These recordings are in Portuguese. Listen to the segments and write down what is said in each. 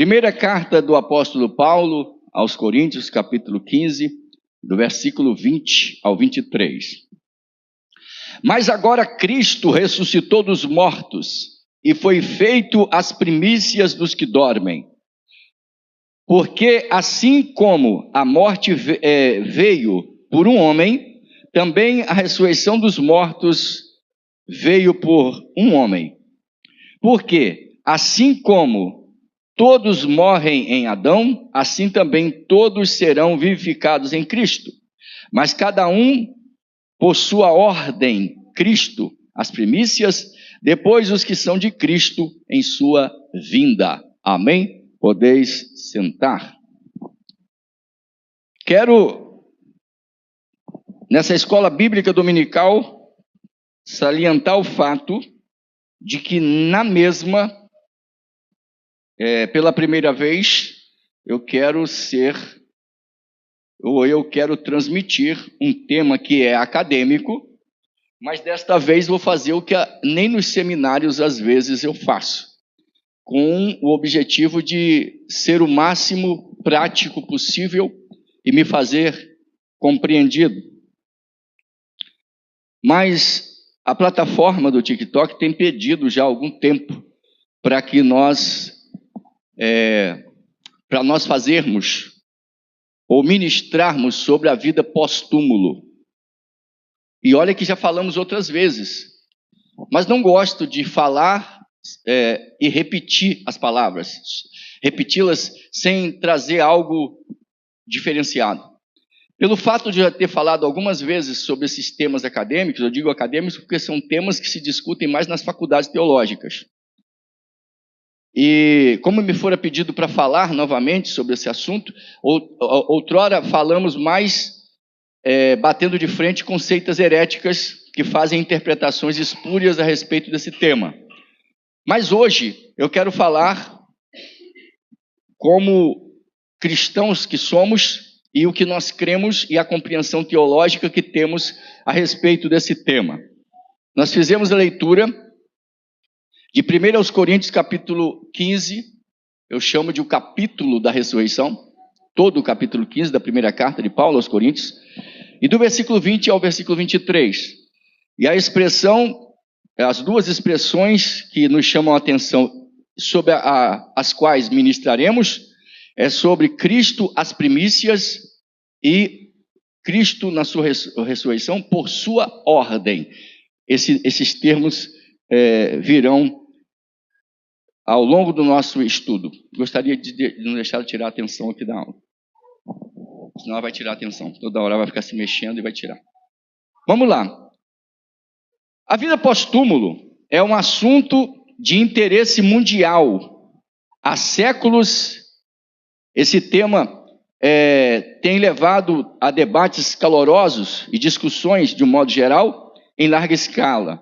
Primeira carta do apóstolo Paulo aos Coríntios, capítulo 15, do versículo 20 ao 23. Mas agora Cristo ressuscitou dos mortos e foi feito as primícias dos que dormem. Porque assim como a morte veio por um homem, também a ressurreição dos mortos veio por um homem. Porque assim como todos morrem em Adão, assim também todos serão vivificados em Cristo. Mas cada um por sua ordem, Cristo, as primícias, depois os que são de Cristo em sua vinda. Amém? Podeis sentar. Quero, nessa escola bíblica dominical, salientar o fato de que na mesma, pela primeira vez, eu quero transmitir um tema que é acadêmico, mas desta vez vou fazer o que nem nos seminários às vezes eu faço, com o objetivo de ser o máximo prático possível e me fazer compreendido. Mas a plataforma do TikTok tem pedido já há algum tempo para que nós fazermos ou ministrarmos sobre a vida pós-túmulo. E olha que já falamos outras vezes, mas não gosto de falar e repetir as palavras, repeti-las sem trazer algo diferenciado. Pelo fato de eu já ter falado algumas vezes sobre esses temas acadêmicos, eu digo acadêmicos porque são temas que se discutem mais nas faculdades teológicas. E como me fora pedido para falar novamente sobre esse assunto, outrora falamos mais batendo de frente com seitas heréticas que fazem interpretações espúrias a respeito desse tema. Mas hoje eu quero falar como cristãos que somos e o que nós cremos e a compreensão teológica que temos a respeito desse tema. Nós fizemos a leitura de 1 Coríntios capítulo 15, eu chamo de o capítulo da ressurreição, todo o capítulo 15 da primeira carta de Paulo aos Coríntios, e do versículo 20 ao versículo 23. E a expressão, as duas expressões que nos chamam a atenção, sobre as quais ministraremos, é sobre Cristo as primícias e Cristo na sua ressurreição por sua ordem. Esses termos virão ao longo do nosso estudo. Gostaria de não deixar de tirar a atenção aqui da aula. Senão ela vai tirar a atenção. Toda hora vai ficar se mexendo e vai tirar. Vamos lá. A vida pós-túmulo é um assunto de interesse mundial. Há séculos, esse tema tem levado a debates calorosos e discussões, de um modo geral, em larga escala.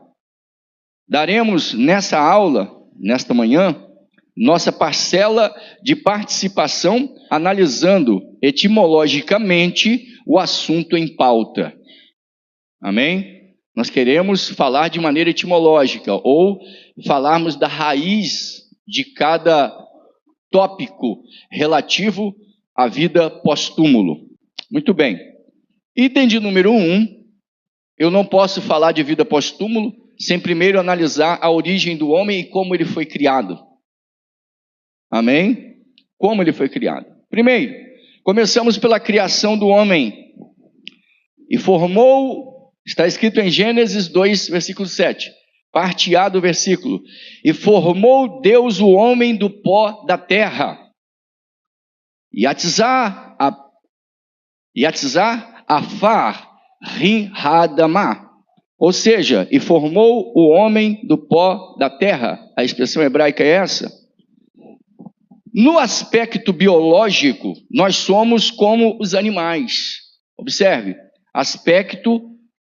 Daremos nessa aula, nesta manhã, nossa parcela de participação analisando etimologicamente o assunto em pauta. Amém? Nós queremos falar de maneira etimológica, ou falarmos da raiz de cada tópico relativo à vida pós-túmulo. Muito bem. Item de número 1, eu não posso falar de vida pós-túmulo sem primeiro analisar a origem do homem e como ele foi criado. Amém? Como ele foi criado. Primeiro, começamos pela criação do homem. E formou, está escrito em Gênesis 2, versículo 7, parte A do versículo. E formou Deus o homem do pó da terra. Yatzar afar rim hadamah. Ou seja, e formou o homem do pó da terra. A expressão hebraica é essa. No aspecto biológico, nós somos como os animais. Observe, aspecto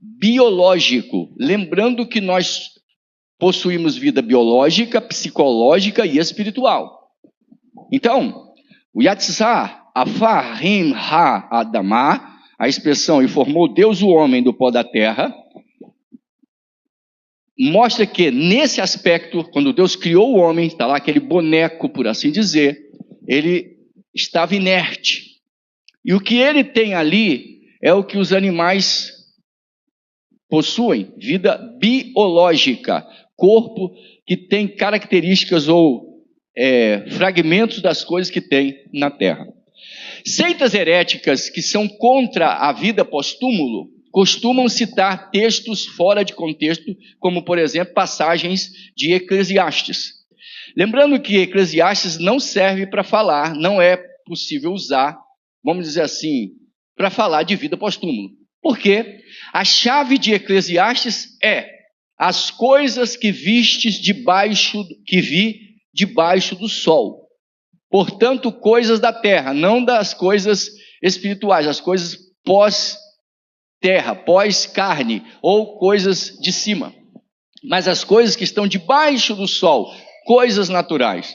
biológico. Lembrando que nós possuímos vida biológica, psicológica e espiritual. Então, o Yatzar afar rim hadamah, a expressão e formou Deus o homem do pó da terra, mostra que nesse aspecto, quando Deus criou o homem, está lá aquele boneco, por assim dizer, ele estava inerte. E o que ele tem ali é o que os animais possuem, vida biológica, corpo que tem características ou fragmentos das coisas que tem na Terra. Seitas heréticas que são contra a vida pós-túmulo costumam citar textos fora de contexto, como, por exemplo, passagens de Eclesiastes. Lembrando que Eclesiastes não serve para falar, não é possível usar, vamos dizer assim, para falar de vida pós-túmulo. Porque a chave de Eclesiastes é as coisas que vistes que vi debaixo do sol. Portanto, coisas da terra, não das coisas espirituais, as coisas pós-terra, pós-carne, ou coisas de cima. Mas as coisas que estão debaixo do sol, coisas naturais.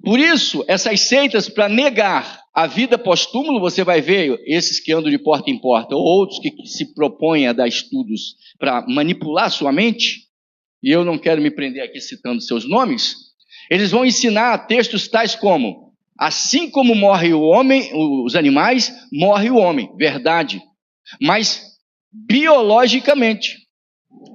Por isso, essas seitas, para negar a vida pós-túmulo, você vai ver esses que andam de porta em porta, ou outros que se propõem a dar estudos para manipular sua mente, e eu não quero me prender aqui citando seus nomes, eles vão ensinar textos tais como: assim como morre o homem, os animais, morre o homem. Verdade. Mas biologicamente,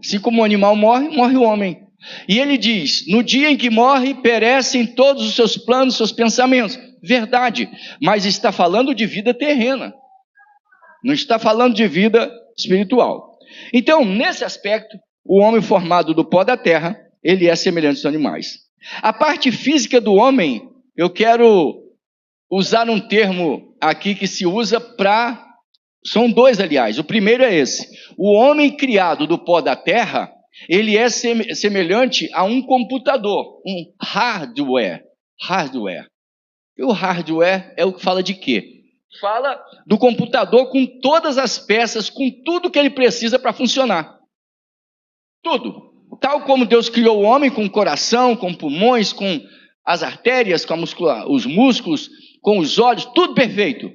assim como o animal morre, morre o homem. E ele diz: no dia em que morre, perecem todos os seus planos, seus pensamentos. Verdade. Mas está falando de vida terrena. Não está falando de vida espiritual. Então, nesse aspecto, o homem formado do pó da terra, ele é semelhante aos animais. A parte física do homem, eu quero usar um termo aqui que se usa para... São dois, aliás. O primeiro é esse. O homem criado do pó da terra, ele é semelhante a um computador, um hardware. E o hardware é o que fala de quê? Fala do computador com todas as peças, com tudo que ele precisa para funcionar. Tudo. Tal como Deus criou o homem com o coração, com pulmões, com as artérias, com os músculos, com os olhos, tudo perfeito.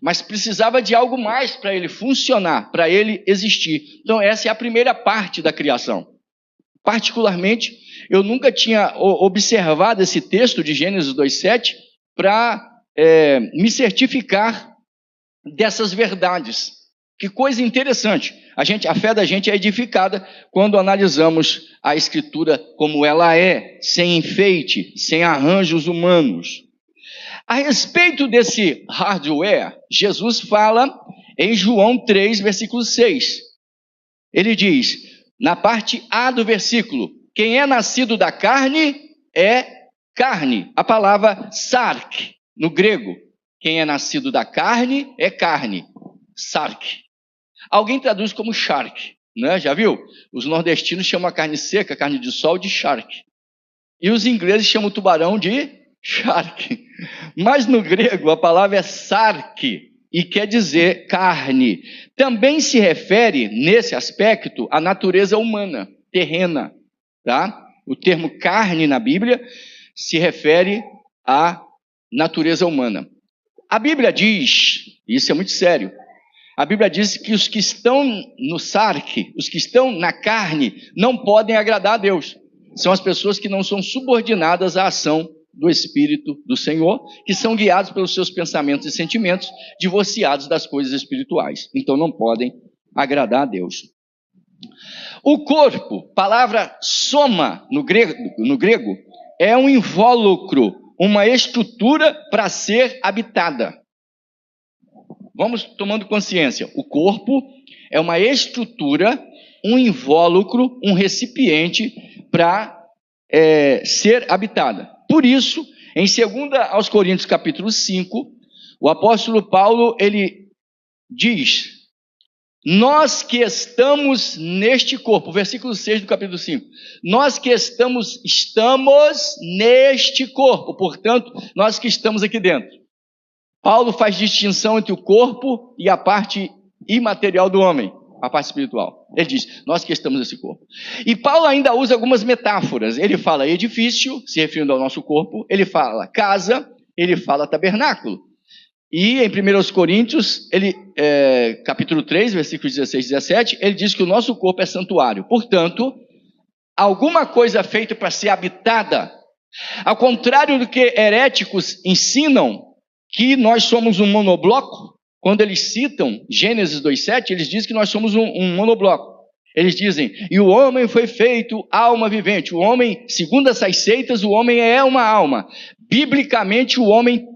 Mas precisava de algo mais para ele funcionar, para ele existir. Então essa é a primeira parte da criação. Particularmente, eu nunca tinha observado esse texto de Gênesis 2:7 para me certificar dessas verdades. Que coisa interessante. A fé da gente é edificada quando analisamos a Escritura como ela é, sem enfeite, sem arranjos humanos. A respeito desse hardware, Jesus fala em João 3, versículo 6. Ele diz, na parte A do versículo: quem é nascido da carne é carne. A palavra sark, no grego. Quem é nascido da carne é carne. Sark. Alguém traduz como shark, né? Já viu? Os nordestinos chamam a carne seca, carne de sol, de shark. E os ingleses chamam o tubarão de shark. Mas no grego a palavra é sark e quer dizer carne. Também se refere, nesse aspecto, à natureza humana, terrena. Tá? O termo carne na Bíblia se refere à natureza humana. A Bíblia diz, isso é muito sério, a Bíblia diz que os que estão no sark, os que estão na carne, não podem agradar a Deus. São as pessoas que não são subordinadas à ação do Espírito do Senhor, que são guiados pelos seus pensamentos e sentimentos, divorciados das coisas espirituais. Então não podem agradar a Deus. O corpo, palavra soma no grego, é um invólucro, uma estrutura para ser habitada. Vamos tomando consciência. O corpo é uma estrutura, um invólucro, um recipiente para ser habitada. Por isso, em 2 aos Coríntios capítulo 5, o apóstolo Paulo, ele diz: nós que estamos neste corpo, versículo 6 do capítulo 5, nós que estamos neste corpo, portanto, nós que estamos aqui dentro. Paulo faz distinção entre o corpo e a parte imaterial do homem, a parte espiritual. Ele diz, nós que estamos nesse corpo. E Paulo ainda usa algumas metáforas. Ele fala edifício, se referindo ao nosso corpo. Ele fala casa, ele fala tabernáculo. E em 1 Coríntios, capítulo 3, versículos 16 e 17, ele diz que o nosso corpo é santuário. Portanto, alguma coisa feita para ser habitada Ao contrário do que heréticos ensinam, que nós somos um monobloco, quando eles citam Gênesis 2:7, eles dizem que nós somos um monobloco. Eles dizem, e o homem foi feito alma vivente. O homem, segundo essas seitas, o homem é uma alma. Biblicamente, o homem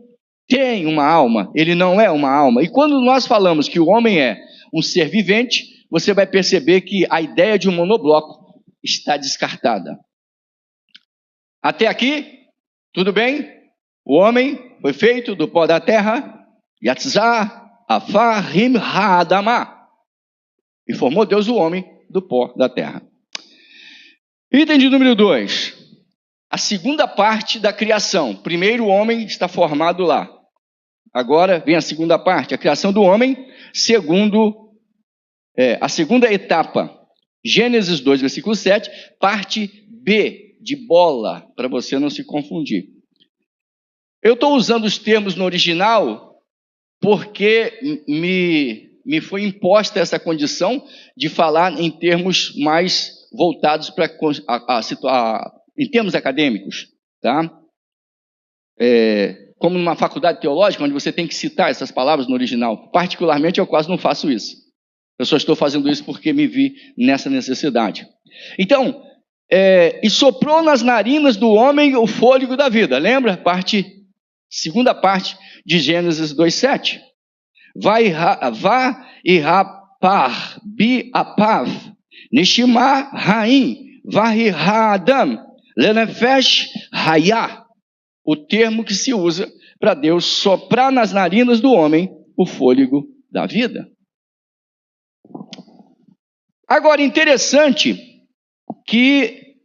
tem uma alma, ele não é uma alma. E quando nós falamos que o homem é um ser vivente, você vai perceber que a ideia de um monobloco está descartada. Até aqui, tudo bem? O homem foi feito do pó da terra, Yatzah, Afar, Rim, Ha'adamah. E formou Deus o homem do pó da terra. Item de número 2. A segunda parte da criação. Primeiro o homem está formado lá. Agora vem a segunda parte, a criação do homem, a segunda etapa. Gênesis 2, versículo 7, parte B, de bola, para você não se confundir. Eu estou usando os termos no original porque me foi imposta essa condição de falar em termos mais voltados para em termos acadêmicos, tá? Como numa faculdade teológica, onde você tem que citar essas palavras no original. Particularmente, eu quase não faço isso. Eu só estou fazendo isso porque me vi nessa necessidade. Então, e soprou nas narinas do homem o fôlego da vida. Lembra? Segunda parte de Gênesis 2:7. Vai e rapar bi apav nishima raim vai hadam lenefesh hayah. O termo que se usa para Deus soprar nas narinas do homem o fôlego da vida. Agora, interessante que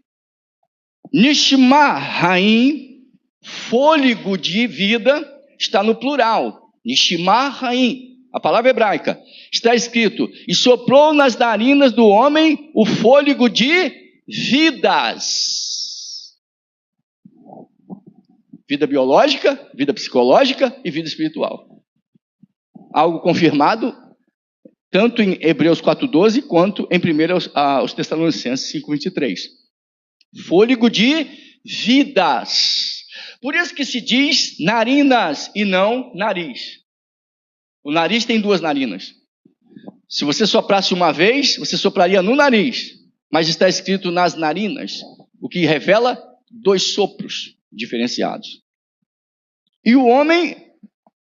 nishima raim, fôlego de vida, está no plural. Nishima raim, a palavra hebraica. Está escrito, e soprou nas narinas do homem o fôlego de vidas. Vida biológica, vida psicológica e vida espiritual. Algo confirmado tanto em Hebreus 4:12 quanto em 1 Tessalonicenses 5:23. Fôlego de vidas. Por isso que se diz narinas e não nariz. O nariz tem duas narinas. Se você soprasse uma vez, você sopraria no nariz. Mas está escrito nas narinas, o que revela dois sopros diferenciados. E o homem,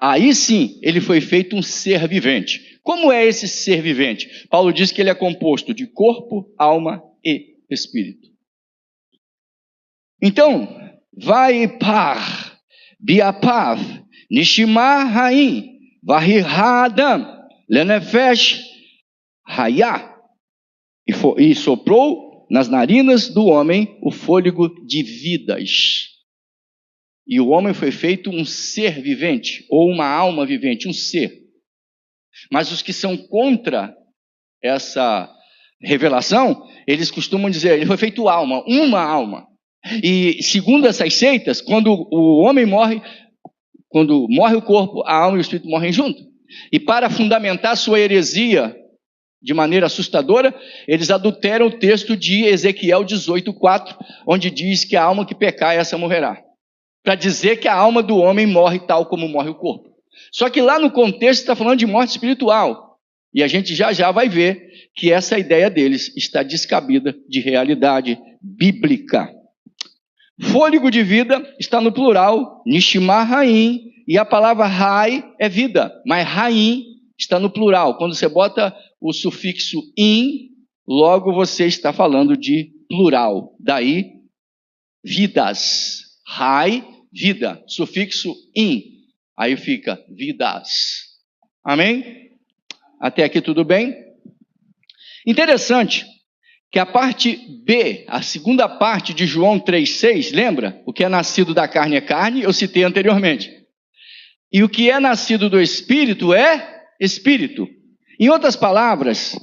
aí sim, ele foi feito um ser vivente. Como é esse ser vivente? Paulo diz que ele é composto de corpo, alma e espírito. Então, vai par, biapav, nishima raim, vahirhadam, lenefesh hayah. E soprou nas narinas do homem o fôlego de vidas. E o homem foi feito um ser vivente, ou uma alma vivente, um ser. Mas os que são contra essa revelação, eles costumam dizer, ele foi feito alma, uma alma. E segundo essas seitas, quando o homem morre, quando morre o corpo, a alma e o espírito morrem junto. E para fundamentar sua heresia de maneira assustadora, eles adulteram o texto de Ezequiel 18:4, onde diz que a alma que pecar, essa morrerá. Para dizer que a alma do homem morre tal como morre o corpo. Só que lá no contexto está falando de morte espiritual. E a gente já vai ver que essa ideia deles está descabida de realidade bíblica. Fôlego de vida está no plural, nishima raim, e a palavra rai é vida, mas raim está no plural. Quando você bota o sufixo in, logo você está falando de plural. Daí, vidas. Rai, vida. Sufixo in. Aí fica vidas. Amém? Até aqui tudo bem? Interessante que a parte B, a segunda parte de João 3,6, lembra? O que é nascido da carne é carne, eu citei anteriormente. E o que é nascido do Espírito é Espírito. Em outras palavras,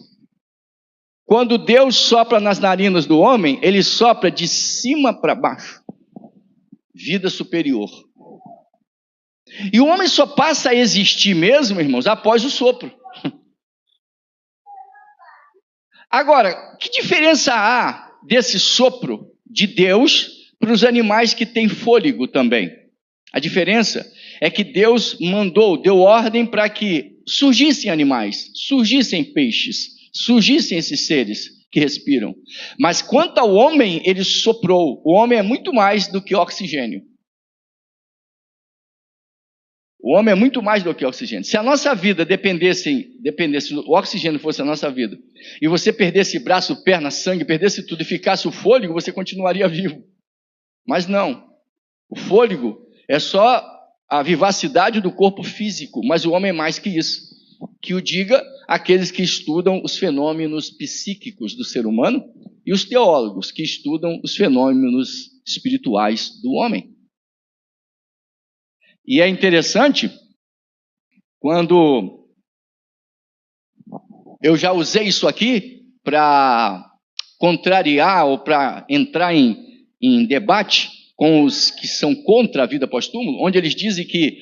quando Deus sopra nas narinas do homem, ele sopra de cima para baixo. Vida superior. E o homem só passa a existir mesmo, irmãos, após o sopro. Agora, que diferença há desse sopro de Deus para os animais que têm fôlego também. A diferença é que Deus deu ordem para que surgissem animais, surgissem peixes, surgissem esses seres que respiram. Mas quanto ao homem, ele soprou. O homem é muito mais do que oxigênio. O homem é muito mais do que oxigênio. Se a nossa vida dependesse, o oxigênio fosse a nossa vida, e você perdesse braço, perna, sangue, perdesse tudo e ficasse o fôlego, você continuaria vivo. Mas não. O fôlego é só a vivacidade do corpo físico, mas o homem é mais que isso. Que o diga aqueles que estudam os fenômenos psíquicos do ser humano e os teólogos que estudam os fenômenos espirituais do homem. E é interessante, quando eu já usei isso aqui para contrariar ou para entrar em debate com os que são contra a vida pós-túmulo, onde eles dizem que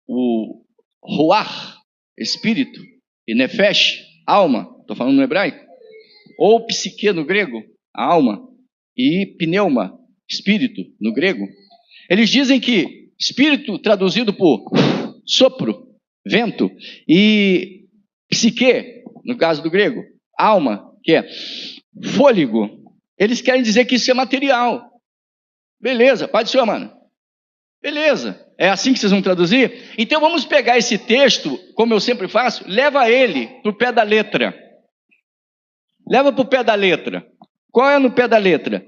o ruach, espírito, e nefesh, alma, estou falando no hebraico, ou psique no grego, a alma, e pneuma, espírito no grego, eles dizem que espírito traduzido por sopro, vento, e psique, no caso do grego, alma, que é fôlego, eles querem dizer que isso é material. Beleza, pode ser, mano. Beleza, é assim que vocês vão traduzir? Então vamos pegar esse texto, como eu sempre faço, leva ele para o pé da letra. Leva para o pé da letra. Qual é no pé da letra?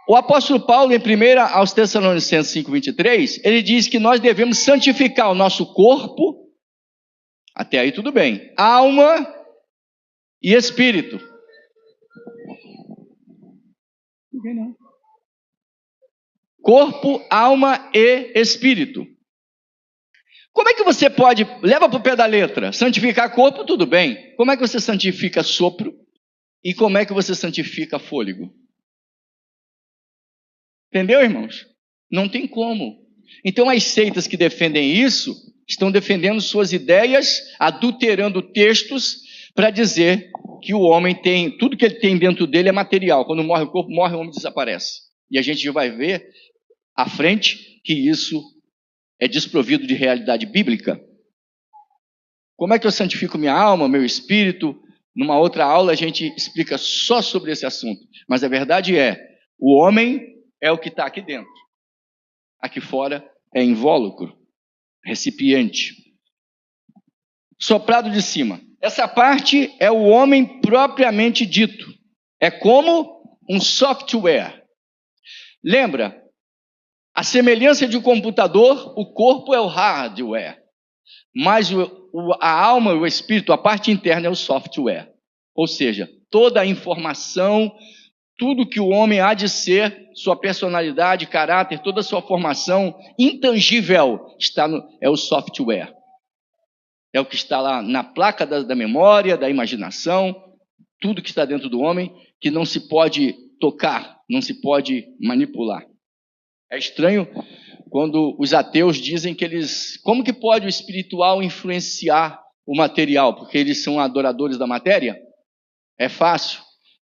O apóstolo Paulo, em 1 aos Tessalonicenses 5,23, ele diz que nós devemos santificar o nosso corpo, até aí tudo bem, alma e espírito. Não. Corpo, alma e espírito. Como é que você pode, leva para o pé da letra, santificar corpo, tudo bem. Como é que você santifica sopro? E como é que você santifica fôlego? Entendeu, irmãos? Não tem como. Então as seitas que defendem isso, estão defendendo suas ideias, adulterando textos, para dizer que o homem tem, tudo que ele tem dentro dele é material. Quando morre o corpo, morre, o homem desaparece. E a gente já vai ver à frente que isso é desprovido de realidade bíblica. Como é que eu santifico minha alma, meu espírito? Numa outra aula a gente explica só sobre esse assunto. Mas a verdade é, o homem é o que está aqui dentro. Aqui fora é invólucro, recipiente. Soprado de cima. Essa parte é o homem propriamente dito. É como um software. Lembra? A semelhança de um computador, o corpo é o hardware. Mas a alma, o espírito, a parte interna é o software. Ou seja, toda a informação, tudo que o homem há de ser, sua personalidade, caráter, toda a sua formação intangível é o software. É o que está lá na placa da memória, da imaginação, tudo que está dentro do homem, que não se pode tocar, não se pode manipular. É estranho quando os ateus dizem que como que pode o espiritual influenciar o material? Porque eles são adoradores da matéria? É fácil.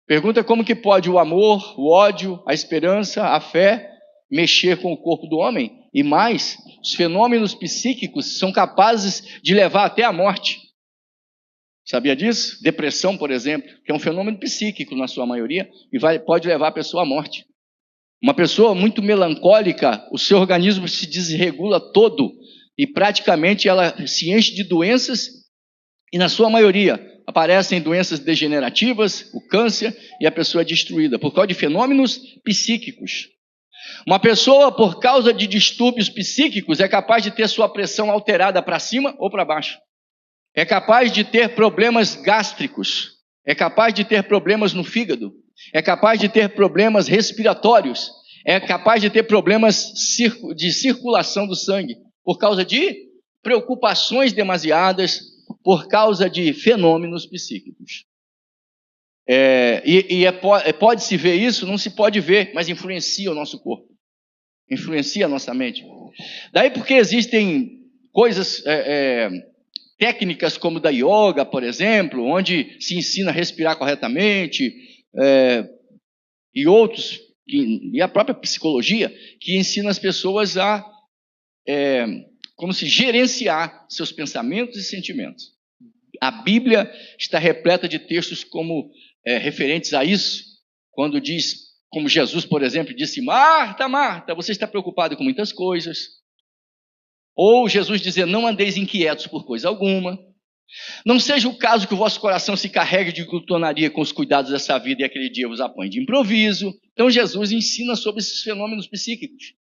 Pergunta como que pode o amor, o ódio, a esperança, a fé mexer com o corpo do homem? E mais, os fenômenos psíquicos são capazes de levar até a morte. Sabia disso? Depressão, por exemplo, que é um fenômeno psíquico na sua maioria e pode levar a pessoa à morte. Uma pessoa muito melancólica, o seu organismo se desregula todo e praticamente ela se enche de doenças e na sua maioria aparecem doenças degenerativas, o câncer, e a pessoa é destruída por causa de fenômenos psíquicos. Uma pessoa, por causa de distúrbios psíquicos, é capaz de ter sua pressão alterada para cima ou para baixo. É capaz de ter problemas gástricos. É capaz de ter problemas no fígado. É capaz de ter problemas respiratórios. É capaz de ter problemas de circulação do sangue. Por causa de preocupações demasiadas, por causa de fenômenos psíquicos. Pode-se ver isso? Não se pode ver, mas influencia o nosso corpo. Influencia a nossa mente. Daí porque existem coisas, técnicas como da yoga, por exemplo, onde se ensina a respirar corretamente, e outros e a própria psicologia, que ensina as pessoas a como se gerenciar seus pensamentos e sentimentos. A Bíblia está repleta de textos como referentes a isso, quando diz, como Jesus, por exemplo, disse: Marta, Marta, você está preocupado com muitas coisas. Ou Jesus dizer: não andeis inquietos por coisa alguma. Não seja o caso que o vosso coração se carregue de glutonaria com os cuidados dessa vida e aquele dia vos apanhe de improviso. Então Jesus ensina sobre esses fenômenos psíquicos.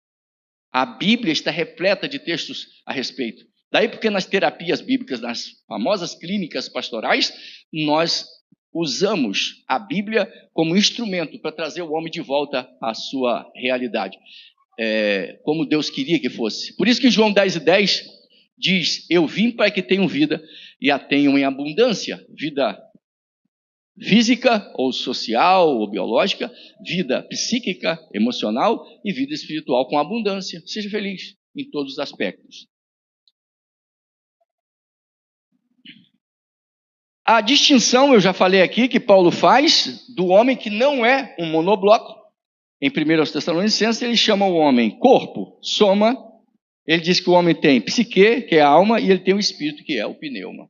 A Bíblia está repleta de textos a respeito. Daí porque nas terapias bíblicas, nas famosas clínicas pastorais, nós usamos a Bíblia como instrumento para trazer o homem de volta à sua realidade, como Deus queria que fosse. Por isso que João 10:10 diz: eu vim para que tenham vida e a tenham em abundância. Vida física ou social ou biológica, vida psíquica, emocional e vida espiritual com abundância. Seja feliz em todos os aspectos. A distinção, eu já falei aqui, que Paulo faz do homem que não é um monobloco. Em 1 Tessalonicenses, ele chama o homem corpo, soma. Ele diz que o homem tem psique, que é a alma, e ele tem o espírito, que é o pneuma.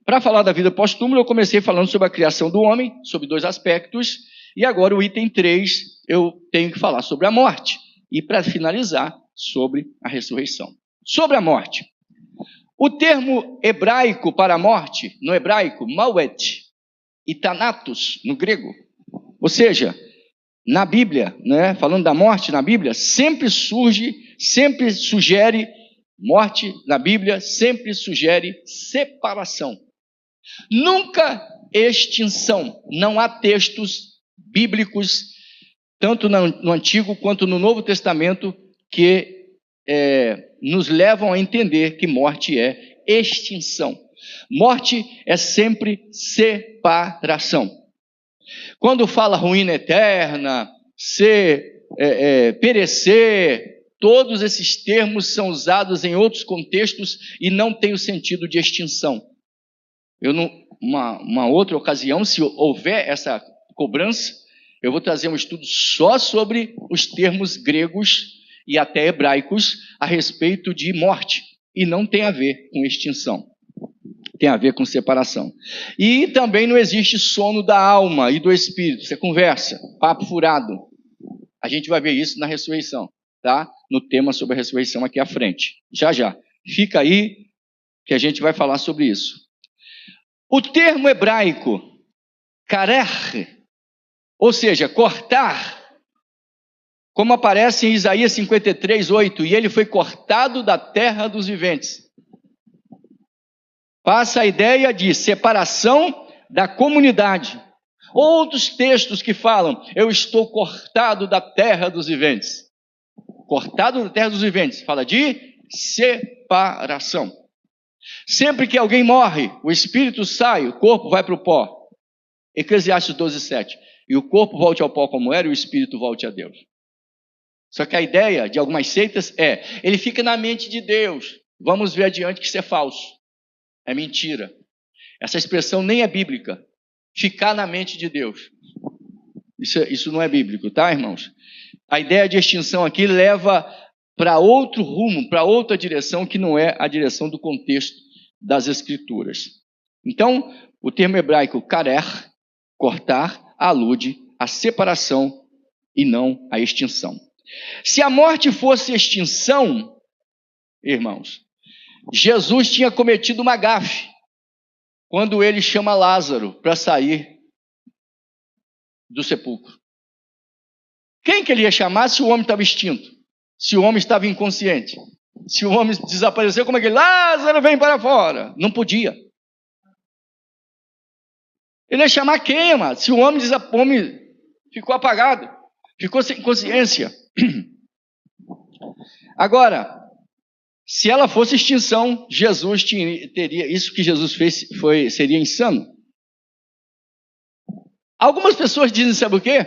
Para falar da vida pós-túmulo, eu comecei falando sobre a criação do homem, sobre 2 aspectos, e agora o item 3, eu tenho que falar sobre a morte. E para finalizar, sobre a ressurreição. Sobre a morte. O termo hebraico para a morte, no hebraico, mawet, e thanatos, no grego. Ou seja, na Bíblia, né, falando da morte na Bíblia, sempre sugere, morte na Bíblia sempre sugere separação. Nunca extinção. Não há textos bíblicos, tanto no Antigo quanto no Novo Testamento, que nos levam a entender que morte é extinção. Morte é sempre separação. Quando fala ruína eterna, perecer, todos esses termos são usados em outros contextos e não têm o sentido de extinção. Uma outra ocasião, se houver essa cobrança, eu vou trazer um estudo só sobre os termos gregos e até hebraicos a respeito de morte, e não tem a ver com extinção, tem a ver com separação. E também não existe sono da alma e do espírito, isso é conversa, papo furado. A gente vai ver isso na ressurreição, tá? No tema sobre a ressurreição aqui à frente, já. Fica aí que a gente vai falar sobre isso. O termo hebraico, karer, ou seja, cortar, como aparece em Isaías 53:8, e ele foi cortado da terra dos viventes. Passa a ideia de separação da comunidade. Outros textos que falam: eu estou cortado da terra dos viventes. Cortado da terra dos viventes, fala de separação. Sempre que alguém morre, o espírito sai, o corpo vai para o pó. Eclesiastes 12:7. E o corpo volte ao pó como era e o espírito volte a Deus. Só que a ideia de algumas seitas ele fica na mente de Deus. Vamos ver adiante que isso é falso. É mentira. Essa expressão nem é bíblica. Ficar na mente de Deus. Isso não é bíblico, tá, irmãos? A ideia de extinção aqui leva para outro rumo, para outra direção que não é a direção do contexto das Escrituras. Então, o termo hebraico karer, cortar, alude à separação e não à extinção. Se a morte fosse extinção, irmãos, Jesus tinha cometido uma gafe quando ele chama Lázaro para sair do sepulcro. Quem que ele ia chamar se o homem estava extinto? Se o homem estava inconsciente? Se o homem desapareceu, como é que ele? Lázaro, vem para fora. Não podia. Ele ia chamar quem, amado? Se o homem ficou apagado, ficou sem consciência. Agora, se ela fosse extinção, Jesus teria, isso que Jesus fez seria insano. Algumas pessoas dizem, sabe o quê?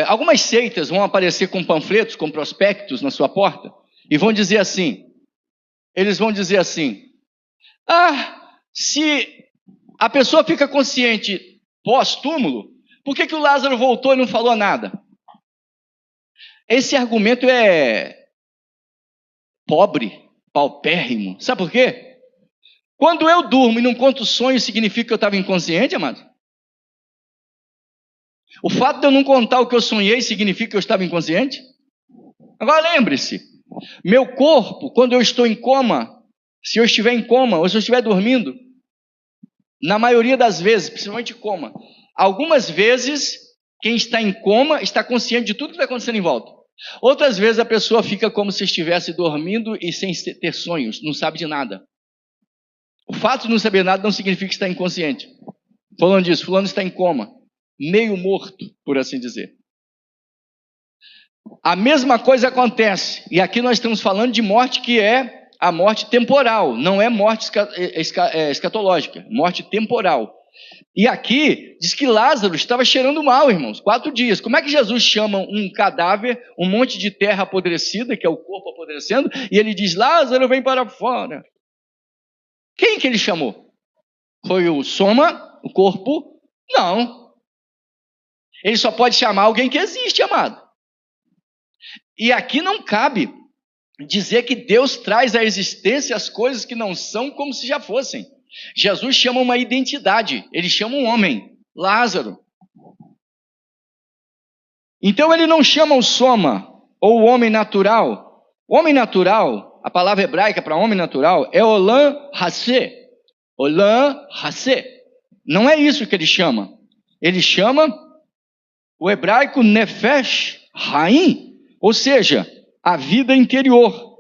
Algumas seitas vão aparecer com panfletos, com prospectos na sua porta, e vão dizer assim, se a pessoa fica consciente pós-túmulo, Por que o Lázaro voltou e não falou nada? Esse argumento é pobre, paupérrimo. Sabe por quê? Quando eu durmo e não conto sonho, significa que eu estava inconsciente, amado? O fato de eu não contar o que eu sonhei significa que eu estava inconsciente? Agora lembre-se, meu corpo, quando eu estou em coma, se eu estiver em coma ou se eu estiver dormindo, na maioria das vezes, principalmente coma, algumas vezes quem está em coma está consciente de tudo que está acontecendo em volta. Outras vezes a pessoa fica como se estivesse dormindo e sem ter sonhos, não sabe de nada. O fato de não saber nada não significa que está inconsciente. Falando disso, fulano está em coma, meio morto, por assim dizer. A mesma coisa acontece, e aqui nós estamos falando de morte que é a morte temporal, não é morte escatológica, morte temporal. E aqui diz que Lázaro estava cheirando mal, irmãos, 4 dias. Como é que Jesus chama um cadáver, um monte de terra apodrecida, que é o corpo apodrecendo, e ele diz, Lázaro, vem para fora. Quem que ele chamou? Foi o soma, o corpo? Não. Ele só pode chamar alguém que existe, amado. E aqui não cabe dizer que Deus traz à existência as coisas que não são como se já fossem. Jesus chama uma identidade, ele chama um homem, Lázaro. Então ele não chama o soma, ou o homem natural. O homem natural, a palavra hebraica para homem natural, é olam hasé. Olam hasé. Não é isso que ele chama. Ele chama o hebraico nefesh haim, ou seja, a vida interior,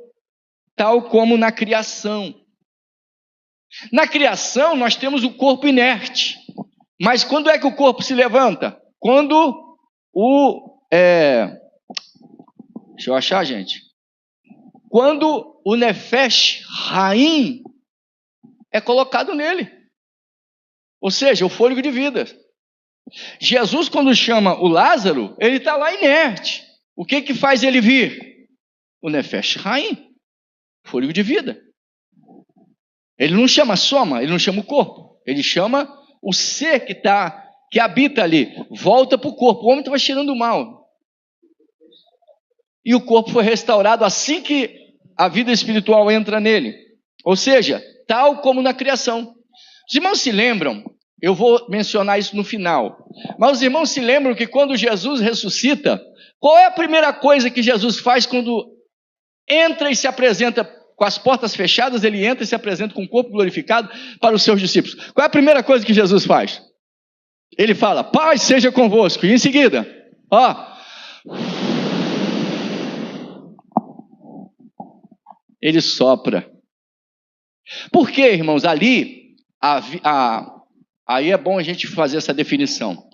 tal como na criação. Na criação nós temos o corpo inerte, mas quando é que o corpo se levanta? Quando deixa eu achar, gente. Quando o nefesh haim é colocado nele, ou seja, o fôlego de vida. Jesus, quando chama o Lázaro, ele está lá inerte. O que faz ele vir? O nefesh haim, fôlego de vida. Ele não chama soma, ele não chama o corpo, ele chama o ser que habita ali, volta para o corpo. O homem estava cheirando mal. E o corpo foi restaurado assim que a vida espiritual entra nele. Ou seja, tal como na criação. Os irmãos se lembram, eu vou mencionar isso no final, mas os irmãos se lembram que quando Jesus ressuscita, qual é a primeira coisa que Jesus faz quando entra e se apresenta com as portas fechadas? Ele entra e se apresenta com o corpo glorificado para os seus discípulos. Qual é a primeira coisa que Jesus faz? Ele fala, paz seja convosco. E em seguida, ele sopra. Por quê, irmãos? Ali, aí é bom a gente fazer essa definição.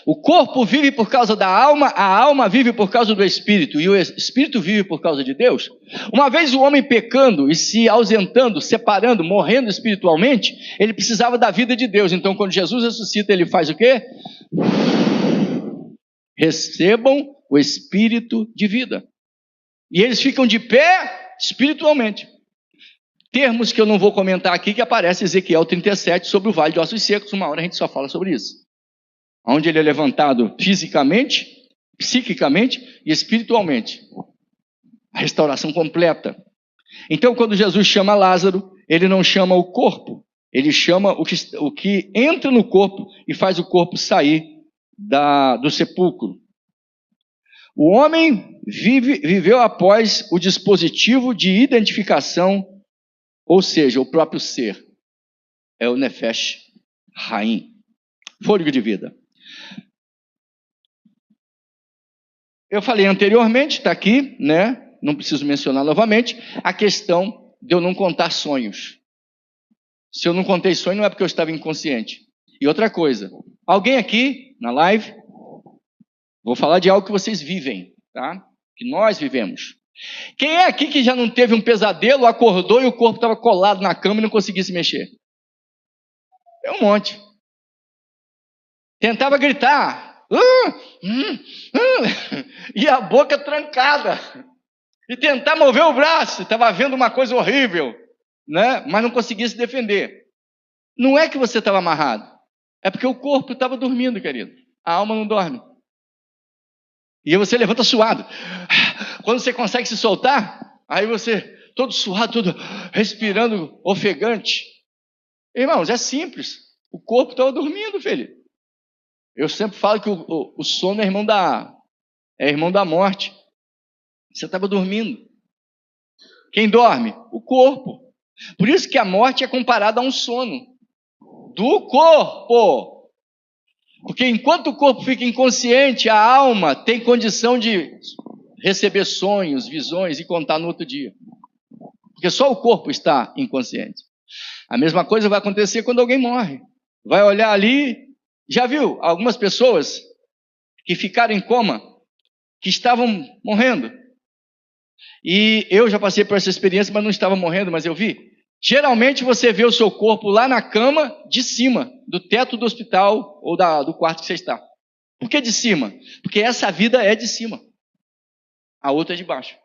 O corpo vive por causa da alma, a alma vive por causa do espírito, e o espírito vive por causa de Deus. Uma vez o homem pecando e se ausentando, separando, morrendo espiritualmente, ele precisava da vida de Deus. Então, quando Jesus ressuscita, ele faz o quê? Recebam o espírito de vida. E eles ficam de pé espiritualmente. Termos que eu não vou comentar aqui, que aparece em Ezequiel 37 sobre o vale de ossos secos. Uma hora a gente só fala sobre isso. Onde ele é levantado fisicamente, psiquicamente e espiritualmente. A restauração completa. Então, quando Jesus chama Lázaro, ele não chama o corpo, ele chama o que entra no corpo e faz o corpo sair do sepulcro. O homem viveu após o dispositivo de identificação, ou seja, o próprio ser. É o nefesh haim, fôlego de vida. Eu falei anteriormente, está aqui, né? Não preciso mencionar novamente, a questão de eu não contar sonhos. Se eu não contei sonho, não é porque eu estava inconsciente. E outra coisa, alguém aqui na live, vou falar de algo que vocês vivem, tá? Que nós vivemos. Quem é aqui que já não teve um pesadelo, acordou e o corpo estava colado na cama e não conseguia se mexer? É um monte. Tentava gritar. E a boca trancada. E tentar mover o braço. Estava vendo uma coisa horrível, né? Mas não conseguia se defender. Não é que você estava amarrado. É porque o corpo estava dormindo, querido. A alma não dorme. E aí você levanta suado. Quando você consegue se soltar, aí você, todo suado, todo respirando ofegante. Irmãos, é simples. O corpo estava dormindo, filho. Eu sempre falo que o sono é irmão da morte. Você estava dormindo. Quem dorme? O corpo. Por isso que a morte é comparada a um sono do corpo. Porque enquanto o corpo fica inconsciente, a alma tem condição de receber sonhos, visões e contar no outro dia. Porque só o corpo está inconsciente. A mesma coisa vai acontecer quando alguém morre. Vai olhar ali, já viu algumas pessoas que ficaram em coma, que estavam morrendo. E eu já passei por essa experiência, mas não estava morrendo, mas eu vi. Geralmente você vê o seu corpo lá na cama, de cima, do teto do hospital ou do quarto que você está. Por que de cima? Porque essa vida é de cima. A outra é de baixo.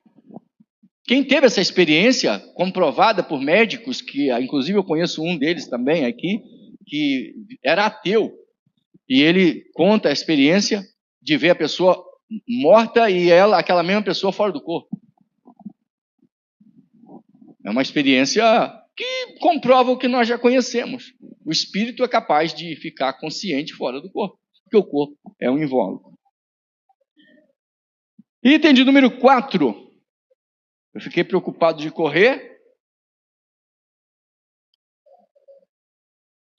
Quem teve essa experiência comprovada por médicos, que inclusive eu conheço um deles também aqui, que era ateu, e ele conta a experiência de ver a pessoa morta e aquela mesma pessoa fora do corpo. É uma experiência que comprova o que nós já conhecemos. O espírito é capaz de ficar consciente fora do corpo, porque o corpo é um invólucro. Item de número 4. Eu fiquei preocupado de correr.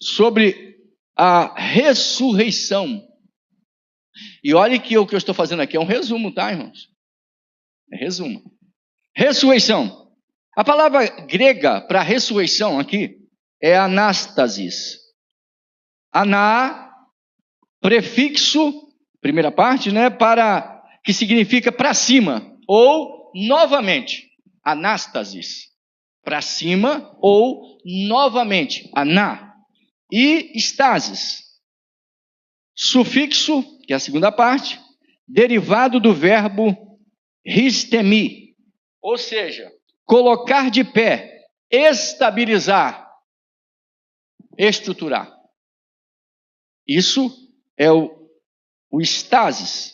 Sobre a ressurreição. E olha que o que eu estou fazendo aqui é um resumo, tá, irmãos? É resumo. Ressurreição. A palavra grega para ressurreição aqui é anástasis. Aná, prefixo, primeira parte, né, que significa para cima ou novamente. Anástasis, para cima ou novamente. Aná. E estasis, sufixo, que é a segunda parte, derivado do verbo ristemi, ou seja, colocar de pé, estabilizar, estruturar. Isso é o estasis,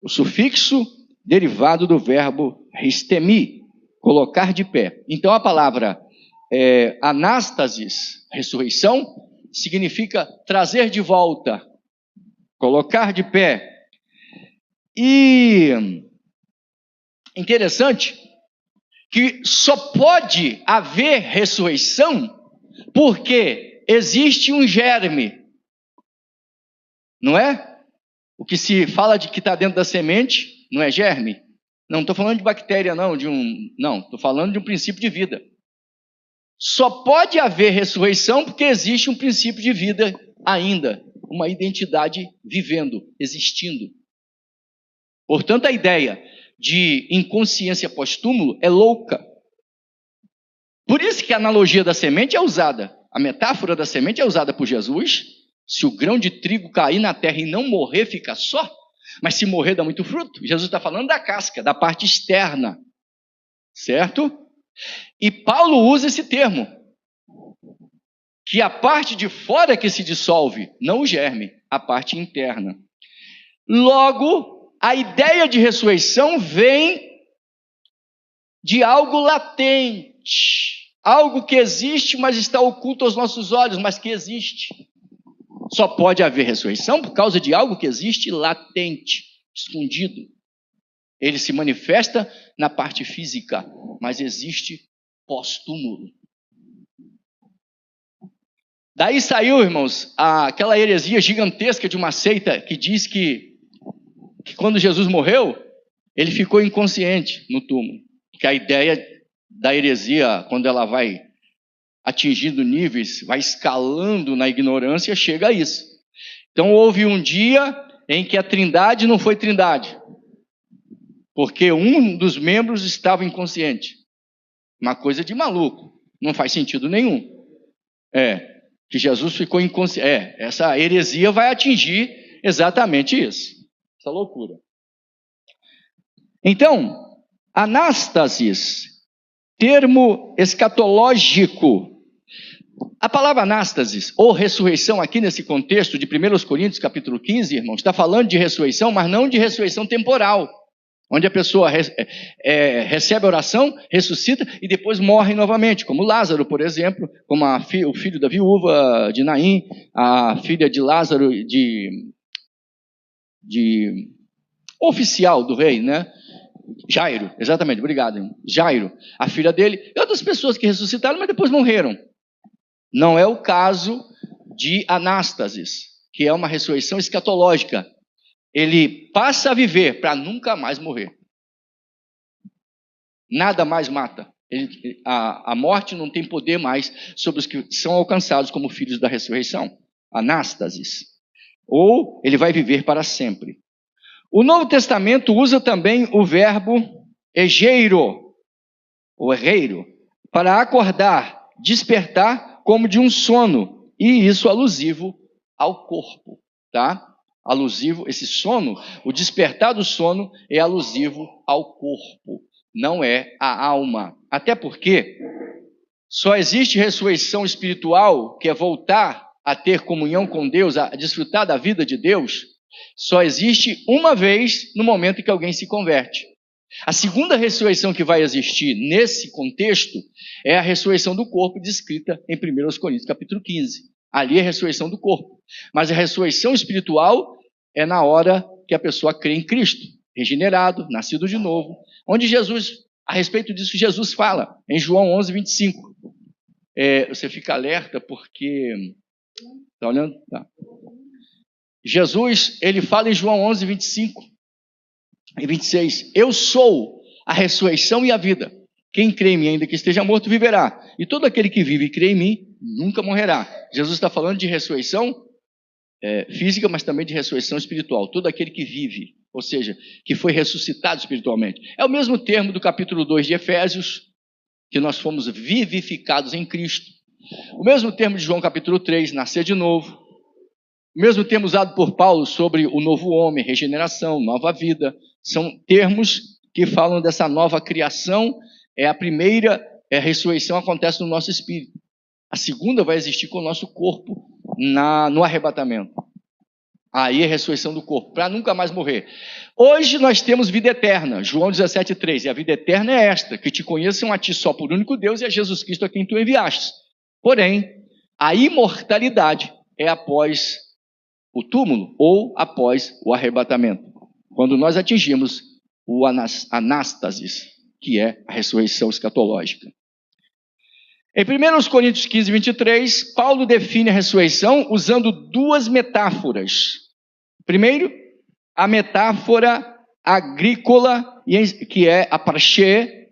o sufixo derivado do verbo ristemi, colocar de pé. Então a palavra anástasis, ressurreição, significa trazer de volta, colocar de pé. E interessante que só pode haver ressurreição porque existe um germe, não é? O que se fala de que está dentro da semente não é germe? Não estou falando de bactéria, não, estou falando de um princípio de vida. Só pode haver ressurreição porque existe um princípio de vida ainda, uma identidade vivendo, existindo. Portanto, a ideia de inconsciência pós-túmulo é louca. Por isso que a analogia da semente é usada, a metáfora da semente é usada por Jesus. Se o grão de trigo cair na terra e não morrer, fica só, mas se morrer dá muito fruto. Jesus está falando da casca, da parte externa, certo? E Paulo usa esse termo, que a parte de fora que se dissolve, não o germe, a parte interna. Logo, a ideia de ressurreição vem de algo latente, algo que existe, mas está oculto aos nossos olhos, mas que existe. Só pode haver ressurreição por causa de algo que existe latente, escondido. Ele se manifesta na parte física, mas existe pós-túmulo. Daí saiu, irmãos, aquela heresia gigantesca de uma seita que diz que quando Jesus morreu, ele ficou inconsciente no túmulo. Que a ideia da heresia, quando ela vai atingindo níveis, vai escalando na ignorância, chega a isso. Então houve um dia em que a trindade não foi trindade, porque um dos membros estava inconsciente. Uma coisa de maluco, não faz sentido nenhum. Que Jesus ficou inconsciente. Essa heresia vai atingir exatamente isso. Essa loucura. Então, anástasis, termo escatológico, A palavra anástasis, ou ressurreição, aqui nesse contexto de 1 Coríntios, capítulo 15, irmãos, está falando de ressurreição, mas não de ressurreição temporal, onde a pessoa recebe a oração, ressuscita e depois morre novamente, como Lázaro, por exemplo, como o filho da viúva de Naim, a filha de Lázaro, de oficial do rei, né? Jairo, exatamente, obrigado, irmão. Jairo, a filha dele, e outras pessoas que ressuscitaram, mas depois morreram. Não é o caso de anástasis, que é uma ressurreição escatológica. Ele passa a viver para nunca mais morrer. Nada mais mata. A morte não tem poder mais sobre os que são alcançados como filhos da ressurreição. Anástasis. Ou ele vai viver para sempre. O Novo Testamento usa também o verbo egeiro, ou erreiro, para acordar, despertar como de um sono. E isso alusivo ao corpo, tá? Alusivo, esse sono, o despertar do sono é alusivo ao corpo, não é à alma. Até porque só existe ressurreição espiritual, que é voltar a ter comunhão com Deus, a desfrutar da vida de Deus, só existe uma vez no momento em que alguém se converte. A segunda ressurreição que vai existir nesse contexto é a ressurreição do corpo descrita em 1 Coríntios capítulo 15. Ali é a ressurreição do corpo. Mas a ressurreição espiritual é na hora que a pessoa crê em Cristo, regenerado, nascido de novo. Onde Jesus, a respeito disso, Jesus fala em João 11, 25. Você fica alerta porque... Está olhando? Tá. Jesus, ele fala em João 11, 25 e 26. Eu sou a ressurreição e a vida. Quem crê em mim, ainda que esteja morto, viverá. E todo aquele que vive e crê em mim, nunca morrerá. Jesus está falando de ressurreição física, mas também de ressurreição espiritual. Todo aquele que vive, ou seja, que foi ressuscitado espiritualmente. É o mesmo termo do capítulo 2 de Efésios, que nós fomos vivificados em Cristo. O mesmo termo de João capítulo 3, nascer de novo. O mesmo termo usado por Paulo sobre o novo homem, regeneração, nova vida. São termos que falam dessa nova criação. A primeira ressurreição acontece no nosso espírito. A segunda vai existir com o nosso corpo no arrebatamento. Aí é a ressurreição do corpo, para nunca mais morrer. Hoje nós temos vida eterna, João 17,3. E a vida eterna é esta, que te conheçam a ti só por único Deus e a Jesus Cristo a quem tu enviaste. Porém, a imortalidade é após o túmulo ou após o arrebatamento. Quando nós atingimos o anástasis, que é a ressurreição escatológica. Em 1 Coríntios 15, 23, Paulo define a ressurreição usando duas metáforas. Primeiro, a metáfora agrícola, que é a parché,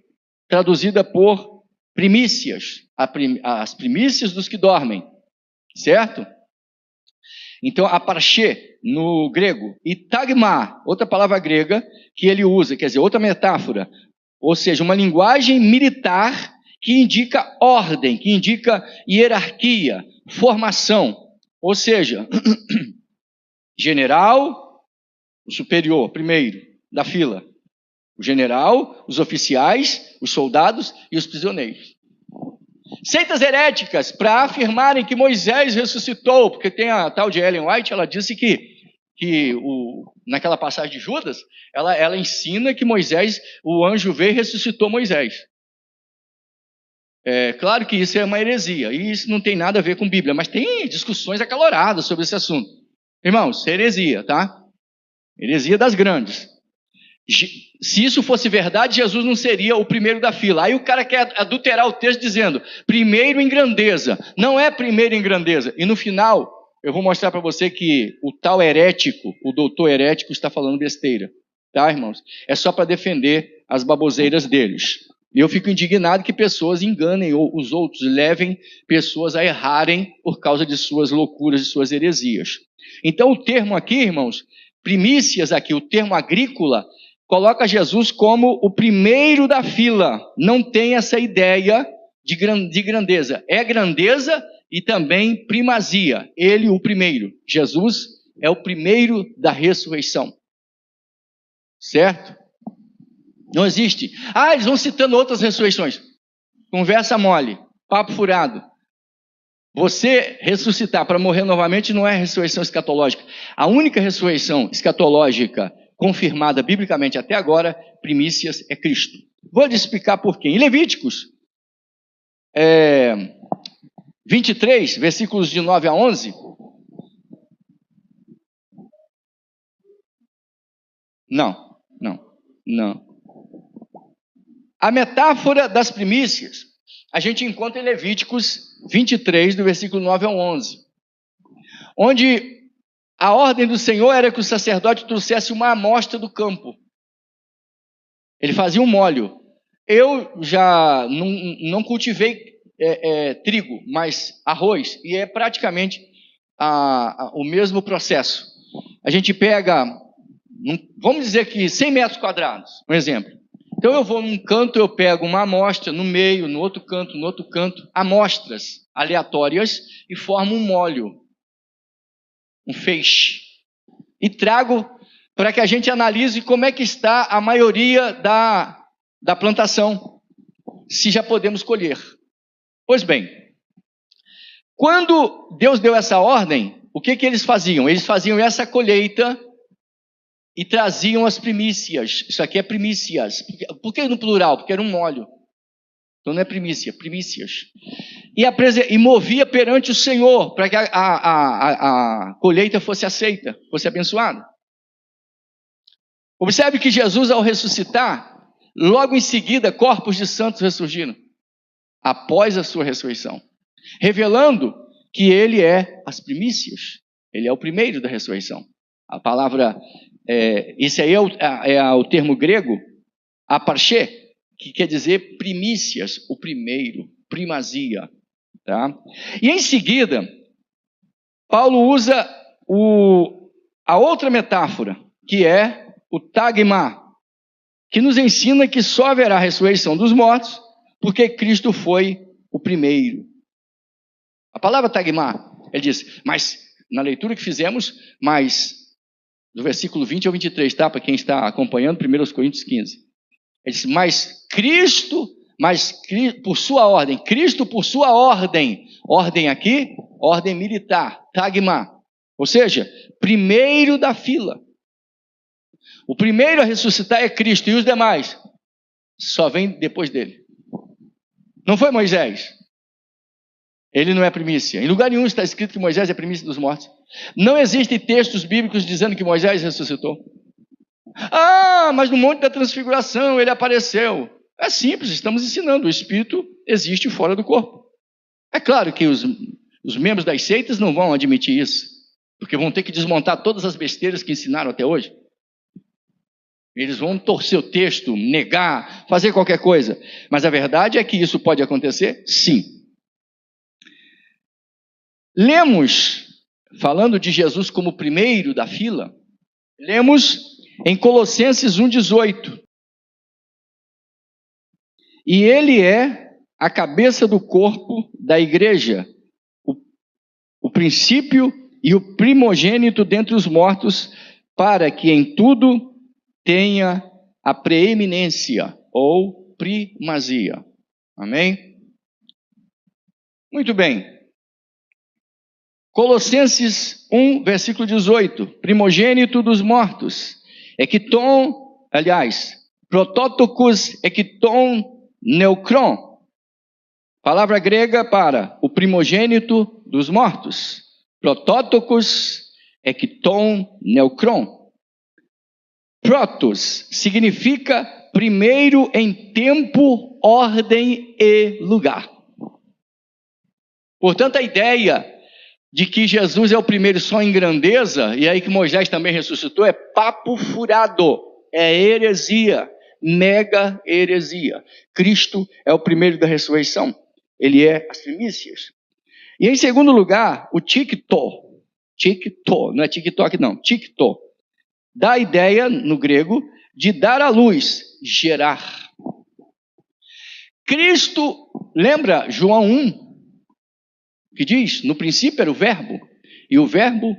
traduzida por primícias, as primícias dos que dormem, certo? Então, a parché, no grego, e tagma, outra palavra grega que ele usa, quer dizer, outra metáfora, ou seja, uma linguagem militar que indica ordem, que indica hierarquia, formação. Ou seja, general, o superior, primeiro, da fila. O general, os oficiais, os soldados e os prisioneiros. Seitas heréticas para afirmarem que Moisés ressuscitou, porque tem a tal de Ellen White, ela disse que naquela passagem de Judas, ela ensina que Moisés, o anjo veio e ressuscitou Moisés. Claro que isso é uma heresia, e isso não tem nada a ver com Bíblia, mas tem discussões acaloradas sobre esse assunto. Irmãos, heresia, tá? Heresia das grandes. Se isso fosse verdade, Jesus não seria o primeiro da fila. Aí o cara quer adulterar o texto dizendo, primeiro em grandeza. Não é primeiro em grandeza. E no final, eu vou mostrar para você que o tal herético, o doutor herético, está falando besteira. Tá, irmãos? É só para defender as baboseiras deles. E eu fico indignado que pessoas enganem os outros, levem pessoas a errarem por causa de suas loucuras, de suas heresias. Então o termo aqui, irmãos, primícias aqui, o termo agrícola, coloca Jesus como o primeiro da fila. Não tem essa ideia de grandeza. É grandeza e também primazia. Ele, o primeiro. Jesus é o primeiro da ressurreição. Certo? Não existe. Eles vão citando outras ressurreições. Conversa mole, papo furado. Você ressuscitar para morrer novamente não é ressurreição escatológica. A única ressurreição escatológica confirmada biblicamente até agora, primícias, é Cristo. Vou lhe explicar por quê. Em Levíticos 23, versículos de 9 a 11. Não. A metáfora das primícias a gente encontra em Levíticos 23, do versículo 9 ao 11, onde a ordem do Senhor era que o sacerdote trouxesse uma amostra do campo. Ele fazia um molho. Eu já não cultivei trigo, mas arroz, e é praticamente o mesmo processo. A gente pega, vamos dizer que 100 metros quadrados, um exemplo. Então eu vou num canto, eu pego uma amostra, no meio, no outro canto, amostras aleatórias, e formo um molho, um feixe. E trago para que a gente analise como é que está a maioria da plantação, se já podemos colher. Pois bem, quando Deus deu essa ordem, o que eles faziam? Eles faziam essa colheita e traziam as primícias. Isso aqui é primícias. Por que no plural? Porque era um molho. Então não é primícia, primícias. E movia perante o Senhor, para que a colheita fosse aceita, fosse abençoada. Observe que Jesus, ao ressuscitar, logo em seguida, corpos de santos ressurgiram, após a sua ressurreição, revelando que ele é as primícias, ele é o primeiro da ressurreição. A palavra, esse aí é o termo grego, aparché, que quer dizer primícias, o primeiro, primazia. Tá? E em seguida, Paulo usa a outra metáfora, que é o tagma, que nos ensina que só haverá ressurreição dos mortos, porque Cristo foi o primeiro. A palavra tagma, ele diz, mas na leitura que fizemos, mas do versículo 20 ao 23, tá? Para quem está acompanhando, 1 Coríntios 15. Ele diz, mas Cristo, por sua ordem, Cristo por sua ordem, ordem aqui, ordem militar, tagma, ou seja, primeiro da fila. O primeiro a ressuscitar é Cristo, e os demais só vêm depois dele. Não foi Moisés. Ele não é primícia. Em lugar nenhum está escrito que Moisés é primícia dos mortos. Não existem textos bíblicos dizendo que Moisés ressuscitou. Mas no Monte da Transfiguração ele apareceu. É simples, estamos ensinando. O Espírito existe fora do corpo. É claro que os membros das seitas não vão admitir isso, porque vão ter que desmontar todas as besteiras que ensinaram até hoje. Eles vão torcer o texto, negar, fazer qualquer coisa. Mas a verdade é que isso pode acontecer? Sim. Lemos, falando de Jesus como primeiro da fila, lemos em Colossenses 1,18. E ele é a cabeça do corpo da igreja, o princípio e o primogênito dentre os mortos, para que em tudo tenha a preeminência ou primazia. Amém? Muito bem. Colossenses 1, versículo 18. Primogênito dos mortos. Protótokos ekton neukron. Palavra grega para o primogênito dos mortos. Protótokos ekton neukron. Protos significa primeiro em tempo, ordem e lugar. Portanto, a ideia de que Jesus é o primeiro só em grandeza, e aí que Moisés também ressuscitou, é papo furado, é heresia, mega heresia. Cristo é o primeiro da ressurreição, ele é as primícias. E em segundo lugar, o tikto, não é TikTok não, tikto, dá a ideia, no grego, de dar à luz, gerar. Cristo, lembra João 1, que diz, no princípio era o verbo, e o verbo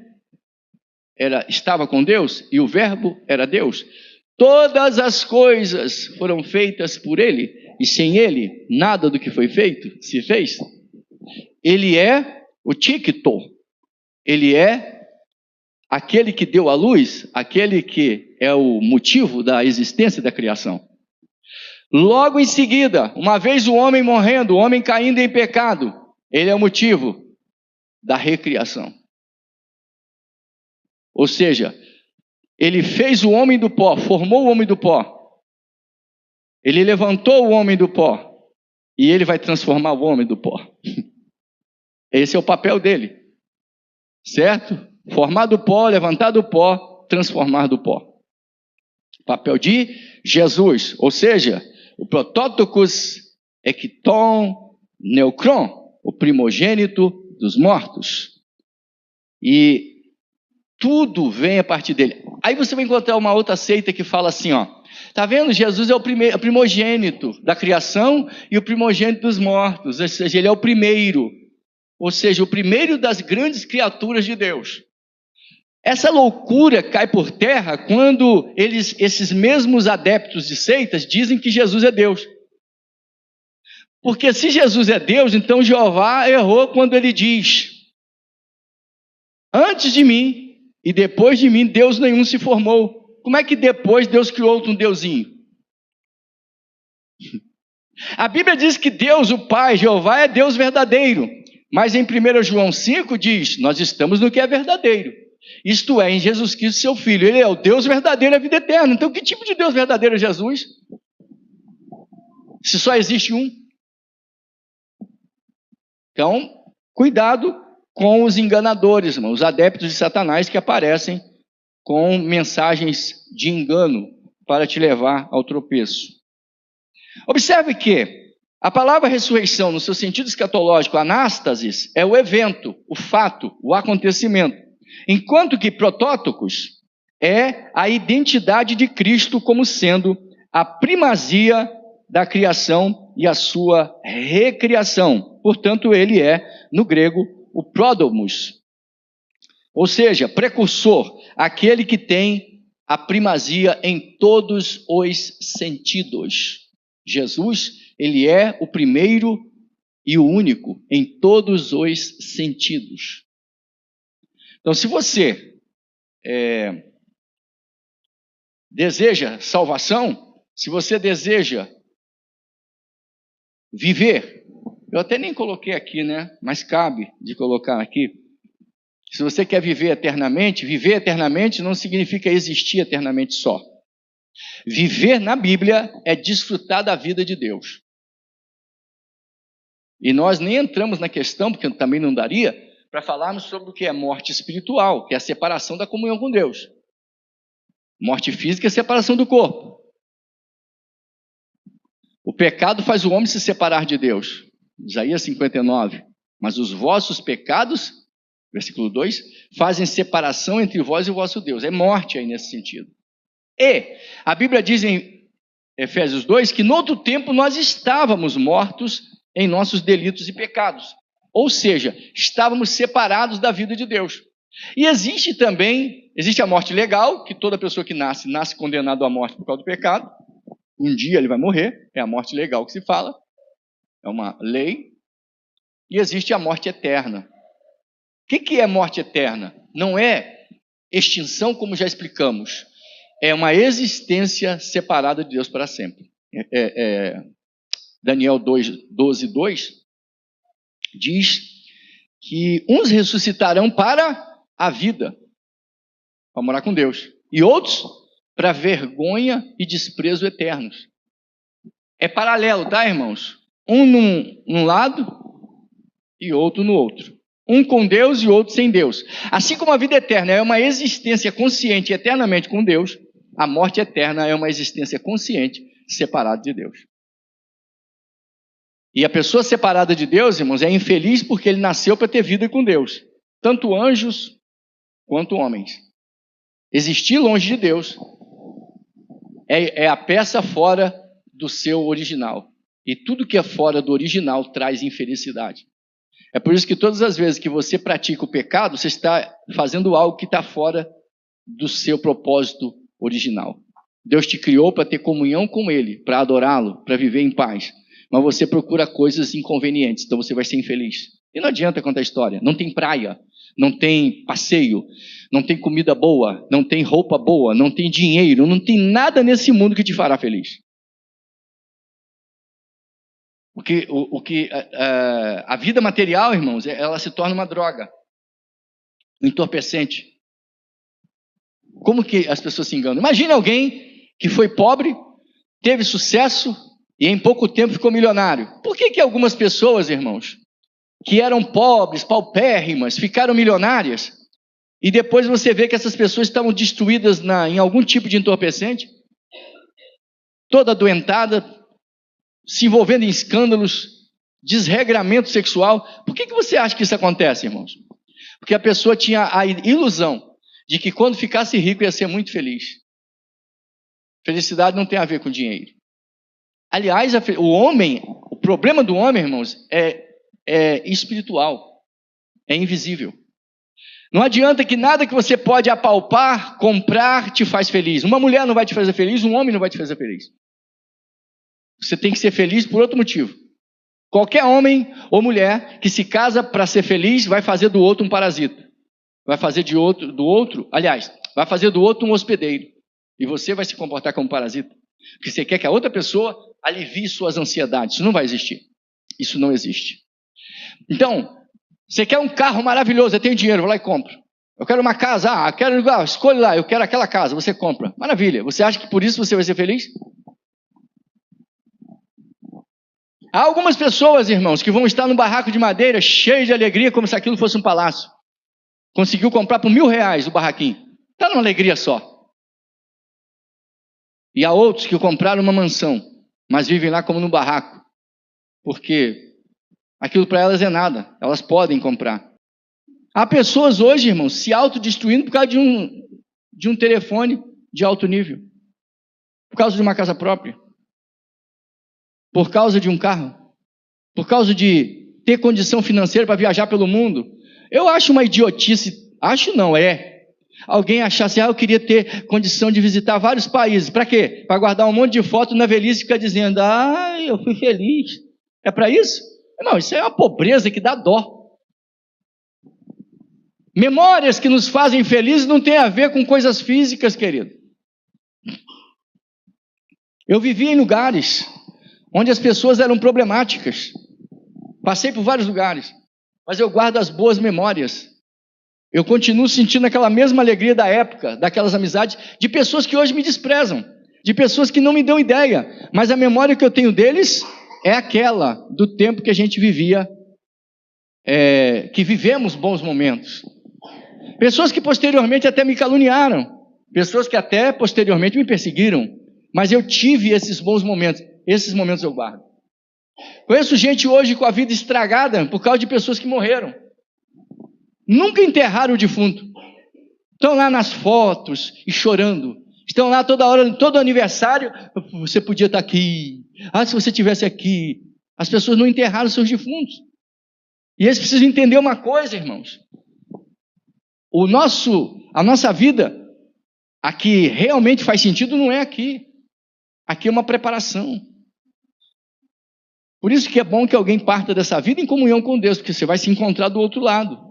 estava com Deus, e o verbo era Deus. Todas as coisas foram feitas por ele, e sem ele, nada do que foi feito se fez. Ele é O Ticto, ele é aquele que deu a luz, aquele que é o motivo da existência da criação. Logo em seguida, uma vez o homem morrendo, o homem caindo em pecado, ele é o motivo da recriação. Ou seja, ele fez o homem do pó, formou o homem do pó. Ele levantou o homem do pó e ele vai transformar o homem do pó. Esse é o papel dele. Certo? Formar do pó, levantar do pó, transformar do pó. Papel de Jesus, ou seja, o protótokos ekton neukron, o primogênito dos mortos. E tudo vem a partir dele. Aí você vai encontrar uma outra seita que fala assim, ó, tá vendo? Jesus é o primogênito da criação e o primogênito dos mortos, ou seja, ele é o primeiro. Ou seja, o primeiro das grandes criaturas de Deus. Essa loucura cai por terra quando esses mesmos adeptos de seitas dizem que Jesus é Deus. Porque se Jesus é Deus, então Jeová errou quando ele diz: antes de mim e depois de mim, Deus nenhum se formou. Como é que depois Deus criou outro deusinho? A Bíblia diz que Deus, o Pai, Jeová, é Deus verdadeiro. Mas em 1 João 5 diz, nós estamos no que é verdadeiro. Isto é, em Jesus Cristo, seu Filho. Ele é o Deus verdadeiro, a vida eterna. Então, que tipo de Deus verdadeiro é Jesus? Se só existe um. Então, cuidado com os enganadores, irmão, os adeptos de Satanás que aparecem com mensagens de engano para te levar ao tropeço. Observe que a palavra ressurreição, no seu sentido escatológico, anástasis, é o evento, o fato, o acontecimento. Enquanto que protótokos é a identidade de Cristo como sendo a primazia da criação e a sua recriação. Portanto, ele é, no grego, o pródomos. Ou seja, precursor, aquele que tem a primazia em todos os sentidos. Jesus, ele é o primeiro e o único em todos os sentidos. Então, se você deseja salvação, se você deseja viver, eu até nem coloquei aqui, né? Mas cabe de colocar aqui. Se você quer viver eternamente não significa existir eternamente só. Viver na Bíblia é desfrutar da vida de Deus. E nós nem entramos na questão, porque também não daria, para falarmos sobre o que é morte espiritual, que é a separação da comunhão com Deus. Morte física é a separação do corpo. O pecado faz o homem se separar de Deus. Isaías 59. Mas os vossos pecados, versículo 2, fazem separação entre vós e o vosso Deus. É morte aí nesse sentido. E a Bíblia diz em Efésios 2 que no outro tempo nós estávamos mortos em nossos delitos e pecados. Ou seja, estávamos separados da vida de Deus. E existe a morte legal, que toda pessoa que nasce condenado à morte por causa do pecado. Um dia ele vai morrer, é a morte legal que se fala, é uma lei. E existe a morte eterna. O que é morte eterna? Não é extinção, como já explicamos. É uma existência separada de Deus para sempre. Daniel 12:2 diz que uns ressuscitarão para a vida, para morar com Deus, e outros para vergonha e desprezo eternos. É paralelo, tá, irmãos? Um num lado e outro no outro. Um com Deus e outro sem Deus. Assim como a vida eterna é uma existência consciente eternamente com Deus, a morte eterna é uma existência consciente separada de Deus. E a pessoa separada de Deus, irmãos, é infeliz porque ele nasceu para ter vida com Deus. Tanto anjos quanto homens. Existir longe de Deus é a peça fora do seu original. E tudo que é fora do original traz infelicidade. É por isso que todas as vezes que você pratica o pecado, você está fazendo algo que está fora do seu propósito original. Deus te criou para ter comunhão com Ele, para adorá-lo, para viver em paz. mas você procura coisas inconvenientes, então você vai ser infeliz. E não adianta contar a história. Não tem praia, não tem passeio, não tem comida boa, não tem roupa boa, não tem dinheiro, não tem nada nesse mundo que te fará feliz. Porque a vida material, irmãos, ela se torna uma droga, um entorpecente. Como que as pessoas se enganam? Imagine alguém que foi pobre, teve sucesso e em pouco tempo ficou milionário. Por que algumas pessoas, irmãos, que eram pobres, paupérrimas, ficaram milionárias, e depois você vê que essas pessoas estavam destruídas em algum tipo de entorpecente, toda adoentada, se envolvendo em escândalos, desregramento sexual? Por que você acha que isso acontece, irmãos? Porque a pessoa tinha a ilusão de que quando ficasse rico ia ser muito feliz. Felicidade não tem a ver com dinheiro. Aliás, o problema do homem, irmãos, é espiritual, é invisível. Não adianta que nada que você pode apalpar, comprar, te faz feliz. Uma mulher não vai te fazer feliz, um homem não vai te fazer feliz. Você tem que ser feliz por outro motivo. Qualquer homem ou mulher que se casa para ser feliz vai fazer do outro um parasita. Vai fazer vai fazer do outro um hospedeiro. E você vai se comportar como parasita. Porque você quer que a outra pessoa alivie suas ansiedades. Isso não vai existir. Isso não existe. Então, você quer um carro maravilhoso, eu tenho dinheiro, vou lá e compro. Eu quero uma casa, escolhe lá, eu quero aquela casa, você compra. Maravilha. Você acha que por isso você vai ser feliz? Há algumas pessoas, irmãos, que vão estar num barraco de madeira cheio de alegria, como se aquilo fosse um palácio. Conseguiu comprar por R$1.000 o barraquinho. Está numa alegria só. E há outros que compraram uma mansão, mas vivem lá como num barraco. Porque aquilo para elas é nada. Elas podem comprar. Há pessoas hoje, irmãos, se autodestruindo por causa de um telefone de alto nível. Por causa de uma casa própria. Por causa de um carro. Por causa de ter condição financeira para viajar pelo mundo. Eu acho uma idiotice. Acho não, alguém achar assim, eu queria ter condição de visitar vários países. Para quê? Para guardar um monte de foto na velhice e ficar dizendo, eu fui feliz. É para isso? Não, isso é uma pobreza que dá dó. Memórias que nos fazem felizes não tem a ver com coisas físicas, querido. Eu vivi em lugares onde as pessoas eram problemáticas. Passei por vários lugares, mas eu guardo as boas memórias. Eu continuo sentindo aquela mesma alegria da época, daquelas amizades, de pessoas que hoje me desprezam, de pessoas que não me dão ideia, mas a memória que eu tenho deles é aquela do tempo que a gente vivia, que vivemos bons momentos. Pessoas que posteriormente até me caluniaram, pessoas que até posteriormente me perseguiram, mas eu tive esses bons momentos, esses momentos eu guardo. Conheço gente hoje com a vida estragada por causa de pessoas que morreram. Nunca enterraram o defunto. Estão lá nas fotos e chorando. Estão lá toda hora, todo aniversário. Você podia estar aqui. Se você estivesse aqui. As pessoas não enterraram seus defuntos. E eles precisam entender uma coisa, irmãos. A nossa vida, a que realmente faz sentido, não é aqui. Aqui é uma preparação. Por isso que é bom que alguém parta dessa vida em comunhão com Deus, porque você vai se encontrar do outro lado.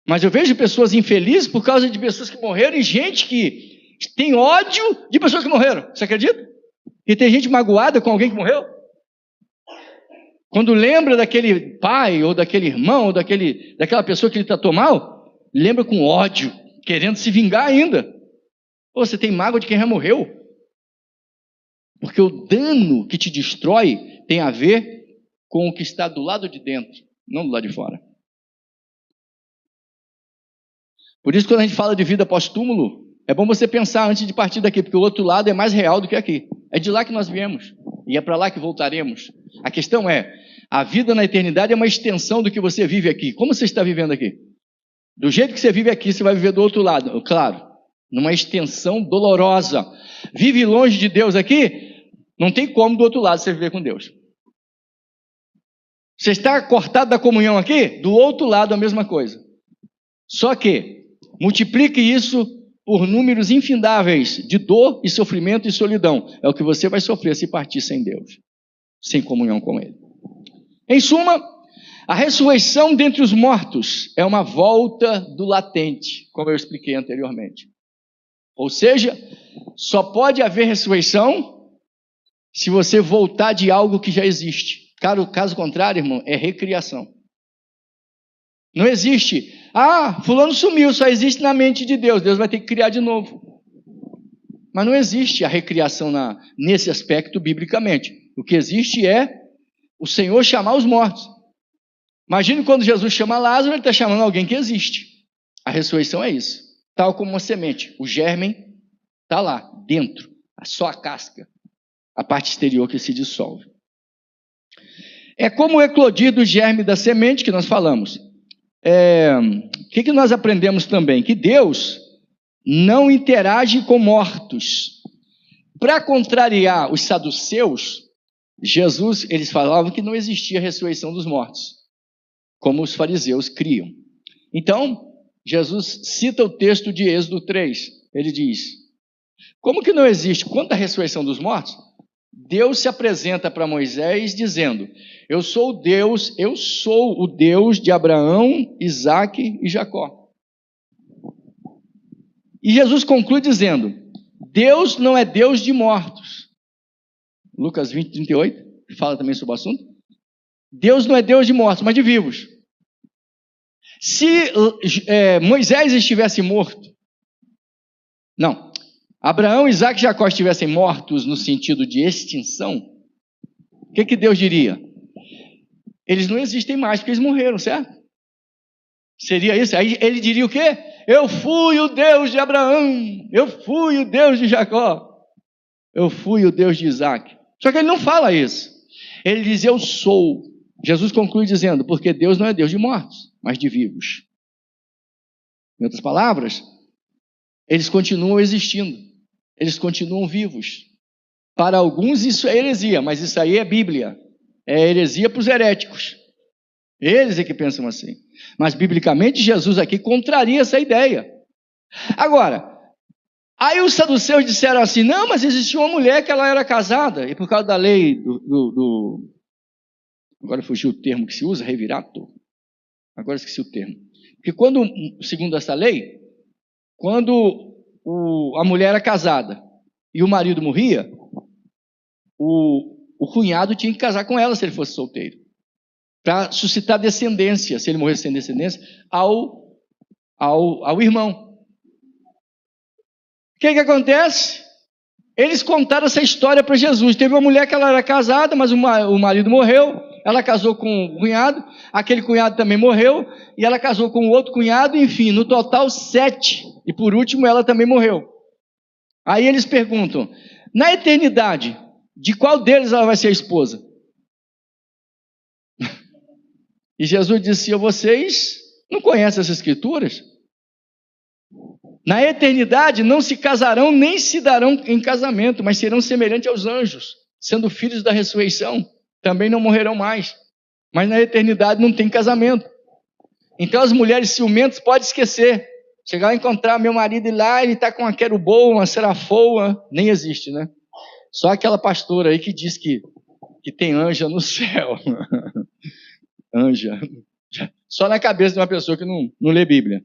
Mas eu vejo pessoas infelizes por causa de pessoas que morreram e gente que tem ódio de pessoas que morreram. Você acredita? E tem gente magoada com alguém que morreu? Quando lembra daquele pai, ou daquele irmão, ou daquela pessoa que ele tratou mal, lembra com ódio, querendo se vingar ainda. Você tem mágoa de quem já morreu? Porque o dano que te destrói tem a ver com o que está do lado de dentro, não do lado de fora. Por isso, quando a gente fala de vida pós-túmulo, é bom você pensar antes de partir daqui, porque o outro lado é mais real do que aqui. É de lá que nós viemos, e é para lá que voltaremos. A questão é, a vida na eternidade é uma extensão do que você vive aqui. Como você está vivendo aqui? Do jeito que você vive aqui, você vai viver do outro lado, claro, numa extensão dolorosa. Vive longe de Deus aqui, não tem como do outro lado você viver com Deus. Você está cortado da comunhão aqui, do outro lado a mesma coisa. Só que multiplique isso por números infindáveis de dor e sofrimento e solidão. É o que você vai sofrer se partir sem Deus. sem comunhão com Ele. Em suma, a ressurreição dentre os mortos é uma volta do latente, como eu expliquei anteriormente. Ou seja, só pode haver ressurreição se você voltar de algo que já existe. Caso contrário, irmão, é recriação. Não existe, fulano sumiu, só existe na mente de Deus, Deus vai ter que criar de novo. Mas não existe a recriação nesse aspecto biblicamente. O que existe é o Senhor chamar os mortos. Imagine quando Jesus chama Lázaro, ele está chamando alguém que existe. A ressurreição é isso. Tal como uma semente. O germe está lá, dentro. Só a casca. A parte exterior que se dissolve. É como o eclodir do germe da semente que nós falamos. O que nós aprendemos também? Que Deus não interage com mortos. Para contrariar os saduceus, eles falavam que não existia ressurreição dos mortos, como os fariseus criam. Então, Jesus cita o texto de Êxodo 3. Ele diz, como que não existe? Quanto à ressurreição dos mortos, Deus se apresenta para Moisés dizendo, eu sou o Deus de Abraão, Isaque e Jacó. E Jesus conclui dizendo, Deus não é Deus de mortos. Lucas 20, 38, fala também sobre o assunto. Deus não é Deus de mortos, mas de vivos. Se Moisés estivesse morto, Abraão, Isaque e Jacó estivessem mortos no sentido de extinção, o que Deus diria? Eles não existem mais porque eles morreram, certo? Seria isso? Aí ele diria o quê? Eu fui o Deus de Abraão, eu fui o Deus de Jacó, eu fui o Deus de Isaque. Só que ele não fala isso. Ele diz, eu sou. Jesus conclui dizendo, porque Deus não é Deus de mortos, mas de vivos. Em outras palavras, eles continuam existindo, eles continuam vivos. Para alguns isso é heresia, mas isso aí é Bíblia. É heresia para os heréticos. Eles é que pensam assim. Mas biblicamente Jesus aqui contraria essa ideia. Agora, aí os saduceus disseram assim, não, mas existia uma mulher que ela era casada, e por causa da lei agora fugiu o termo que se usa, revirato. Agora esqueci o termo. Porque segundo essa lei, quando a mulher era casada e o marido morria, o cunhado tinha que casar com ela se ele fosse solteiro, para suscitar descendência, se ele morresse sem descendência, ao irmão. O que acontece? Eles contaram essa história para Jesus. Teve uma mulher que ela era casada, mas o marido morreu, ela casou com o cunhado, aquele cunhado também morreu, e ela casou com o outro cunhado, enfim, no total 7. E por último ela também morreu. Aí eles perguntam, na eternidade, de qual deles ela vai ser a esposa? E Jesus disse, vocês não conhecem as escrituras? Na eternidade não se casarão nem se darão em casamento, mas serão semelhantes aos anjos, sendo filhos da ressurreição, também não morrerão mais. Mas na eternidade não tem casamento. Então as mulheres ciumentas podem esquecer. Chegar a encontrar meu marido e lá, ele está com uma queruboa, uma serafoa, nem existe, né? Só aquela pastora aí que diz que tem anja no céu. Anja. Só na cabeça de uma pessoa que não lê Bíblia.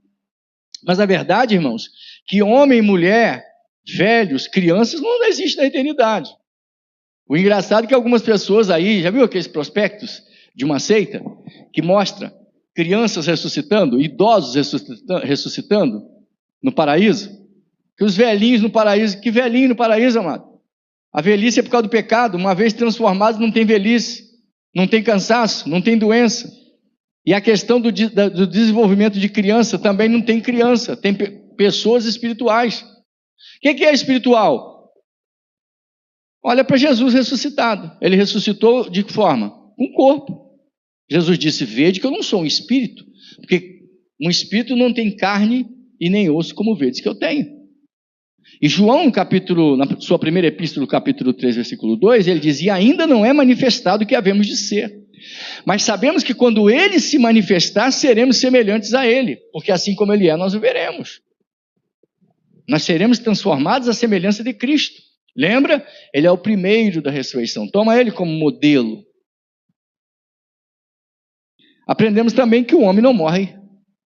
Mas a verdade, irmãos, que homem e mulher, velhos, crianças, não existe na eternidade. O engraçado é que algumas pessoas aí, já viu aqueles prospectos de uma seita, que mostra crianças ressuscitando, idosos ressuscitando no paraíso? Que os velhinhos no paraíso, que velhinho no paraíso, amado? A velhice é por causa do pecado, uma vez transformados não tem velhice, não tem cansaço, não tem doença. E a questão do desenvolvimento de criança também não tem criança, tem pessoas espirituais. O que é espiritual? Olha para Jesus ressuscitado. Ele ressuscitou de que forma? Com um corpo. Jesus disse, vede que eu não sou um espírito, porque um espírito não tem carne e nem osso como vedes que eu tenho. E João, na sua primeira epístola, capítulo 3, versículo 2, ele dizia, ainda não é manifestado o que havemos de ser. Mas sabemos que quando ele se manifestar, seremos semelhantes a ele, porque assim como ele é, nós o veremos. Nós seremos transformados à semelhança de Cristo. Lembra? Ele é o primeiro da ressurreição. Toma ele como modelo. Aprendemos também que o homem não morre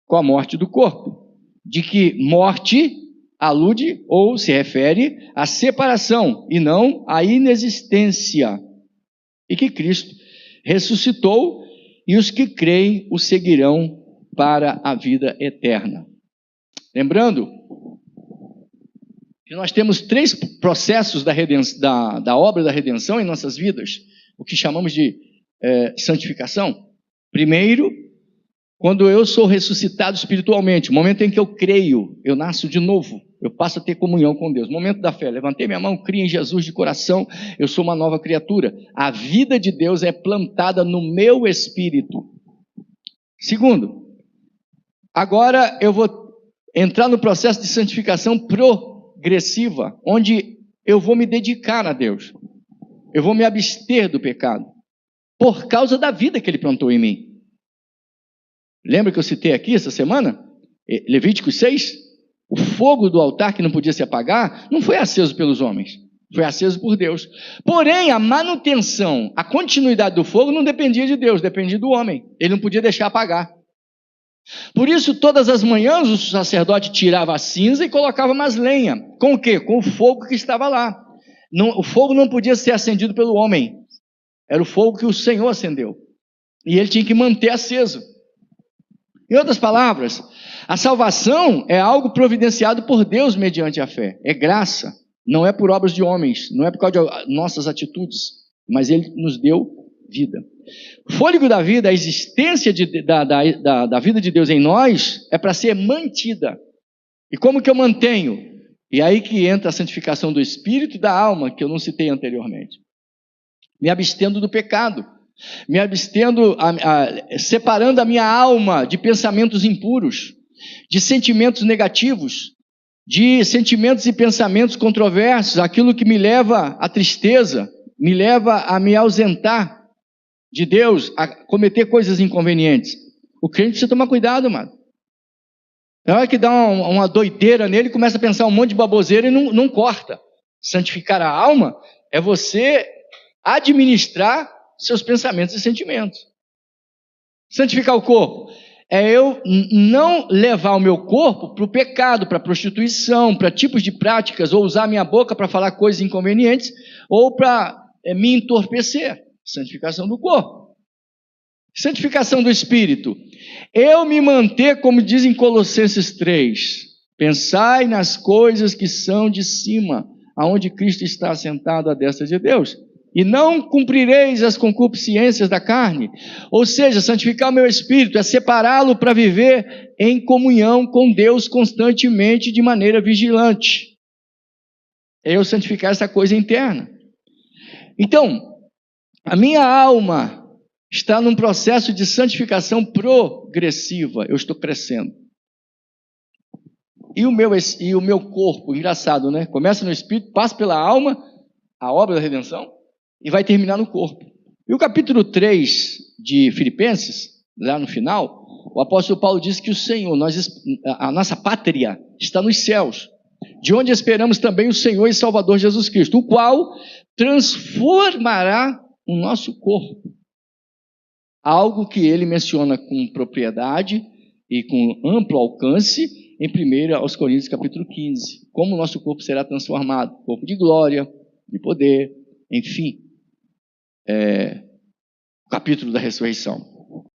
com a morte do corpo. De que morte alude ou se refere à separação e não à inexistência. E que Cristo ressuscitou e os que creem o seguirão para a vida eterna. Lembrando que nós temos 3 processos da obra da redenção em nossas vidas, o que chamamos de santificação. Primeiro, quando eu sou ressuscitado espiritualmente, o momento em que eu creio, eu nasço de novo, eu passo a ter comunhão com Deus. Momento da fé, levantei minha mão, criei em Jesus de coração, eu sou uma nova criatura. A vida de Deus é plantada no meu espírito. Segundo, agora eu vou entrar no processo de santificação progressiva, onde eu vou me dedicar a Deus. Eu vou me abster do pecado, por causa da vida que Ele plantou em mim. Lembra que eu citei aqui essa semana? Levítico 6? O fogo do altar que não podia se apagar, não foi aceso pelos homens, foi aceso por Deus. Porém, a manutenção, a continuidade do fogo não dependia de Deus, dependia do homem. Ele não podia deixar apagar. Por isso, todas as manhãs, o sacerdote tirava a cinza e colocava mais lenha. Com o quê? Com o fogo que estava lá. O fogo não podia ser acendido pelo homem. Era o fogo que o Senhor acendeu. E ele tinha que manter aceso. Em outras palavras, a salvação é algo providenciado por Deus mediante a fé. É graça. Não é por obras de homens. Não é por causa de nossas atitudes. Mas Ele nos deu vida. O fôlego da vida, a existência da vida de Deus em nós, é para ser mantida. E como que eu mantenho? E aí que entra a santificação do espírito e da alma, que eu não citei anteriormente. Me abstendo do pecado. Me abstendo, separando a minha alma de pensamentos impuros, de sentimentos negativos, de sentimentos e pensamentos controversos, aquilo que me leva à tristeza, me leva a me ausentar de Deus, a cometer coisas inconvenientes. O crente precisa tomar cuidado, mano. Na hora que dá uma doideira nele, começa a pensar um monte de baboseira e não corta. Santificar a alma é você administrar seus pensamentos e sentimentos. Santificar o corpo é eu não levar o meu corpo para o pecado, para a prostituição, para tipos de práticas, ou usar a minha boca para falar coisas inconvenientes, ou para me entorpecer. Santificação do corpo. Santificação do espírito. Eu me manter, como diz em Colossenses 3, pensai nas coisas que são de cima, aonde Cristo está assentado à destra de Deus. E não cumprireis as concupiscências da carne. Ou seja, santificar o meu espírito é separá-lo para viver em comunhão com Deus constantemente, de maneira vigilante. É eu santificar essa coisa interna. Então, a minha alma está num processo de santificação progressiva. Eu estou crescendo. E o meu corpo, engraçado, né? Começa no espírito, passa pela alma, a obra da redenção, e vai terminar no corpo. E o capítulo 3 de Filipenses, lá no final, o apóstolo Paulo diz que o Senhor, a nossa pátria está nos céus, de onde esperamos também o Senhor e Salvador Jesus Cristo, o qual transformará o nosso corpo. Algo que ele menciona com propriedade e com amplo alcance em 1 Coríntios capítulo 15. Como o nosso corpo será transformado. Corpo de glória, de poder, enfim. O capítulo da ressurreição.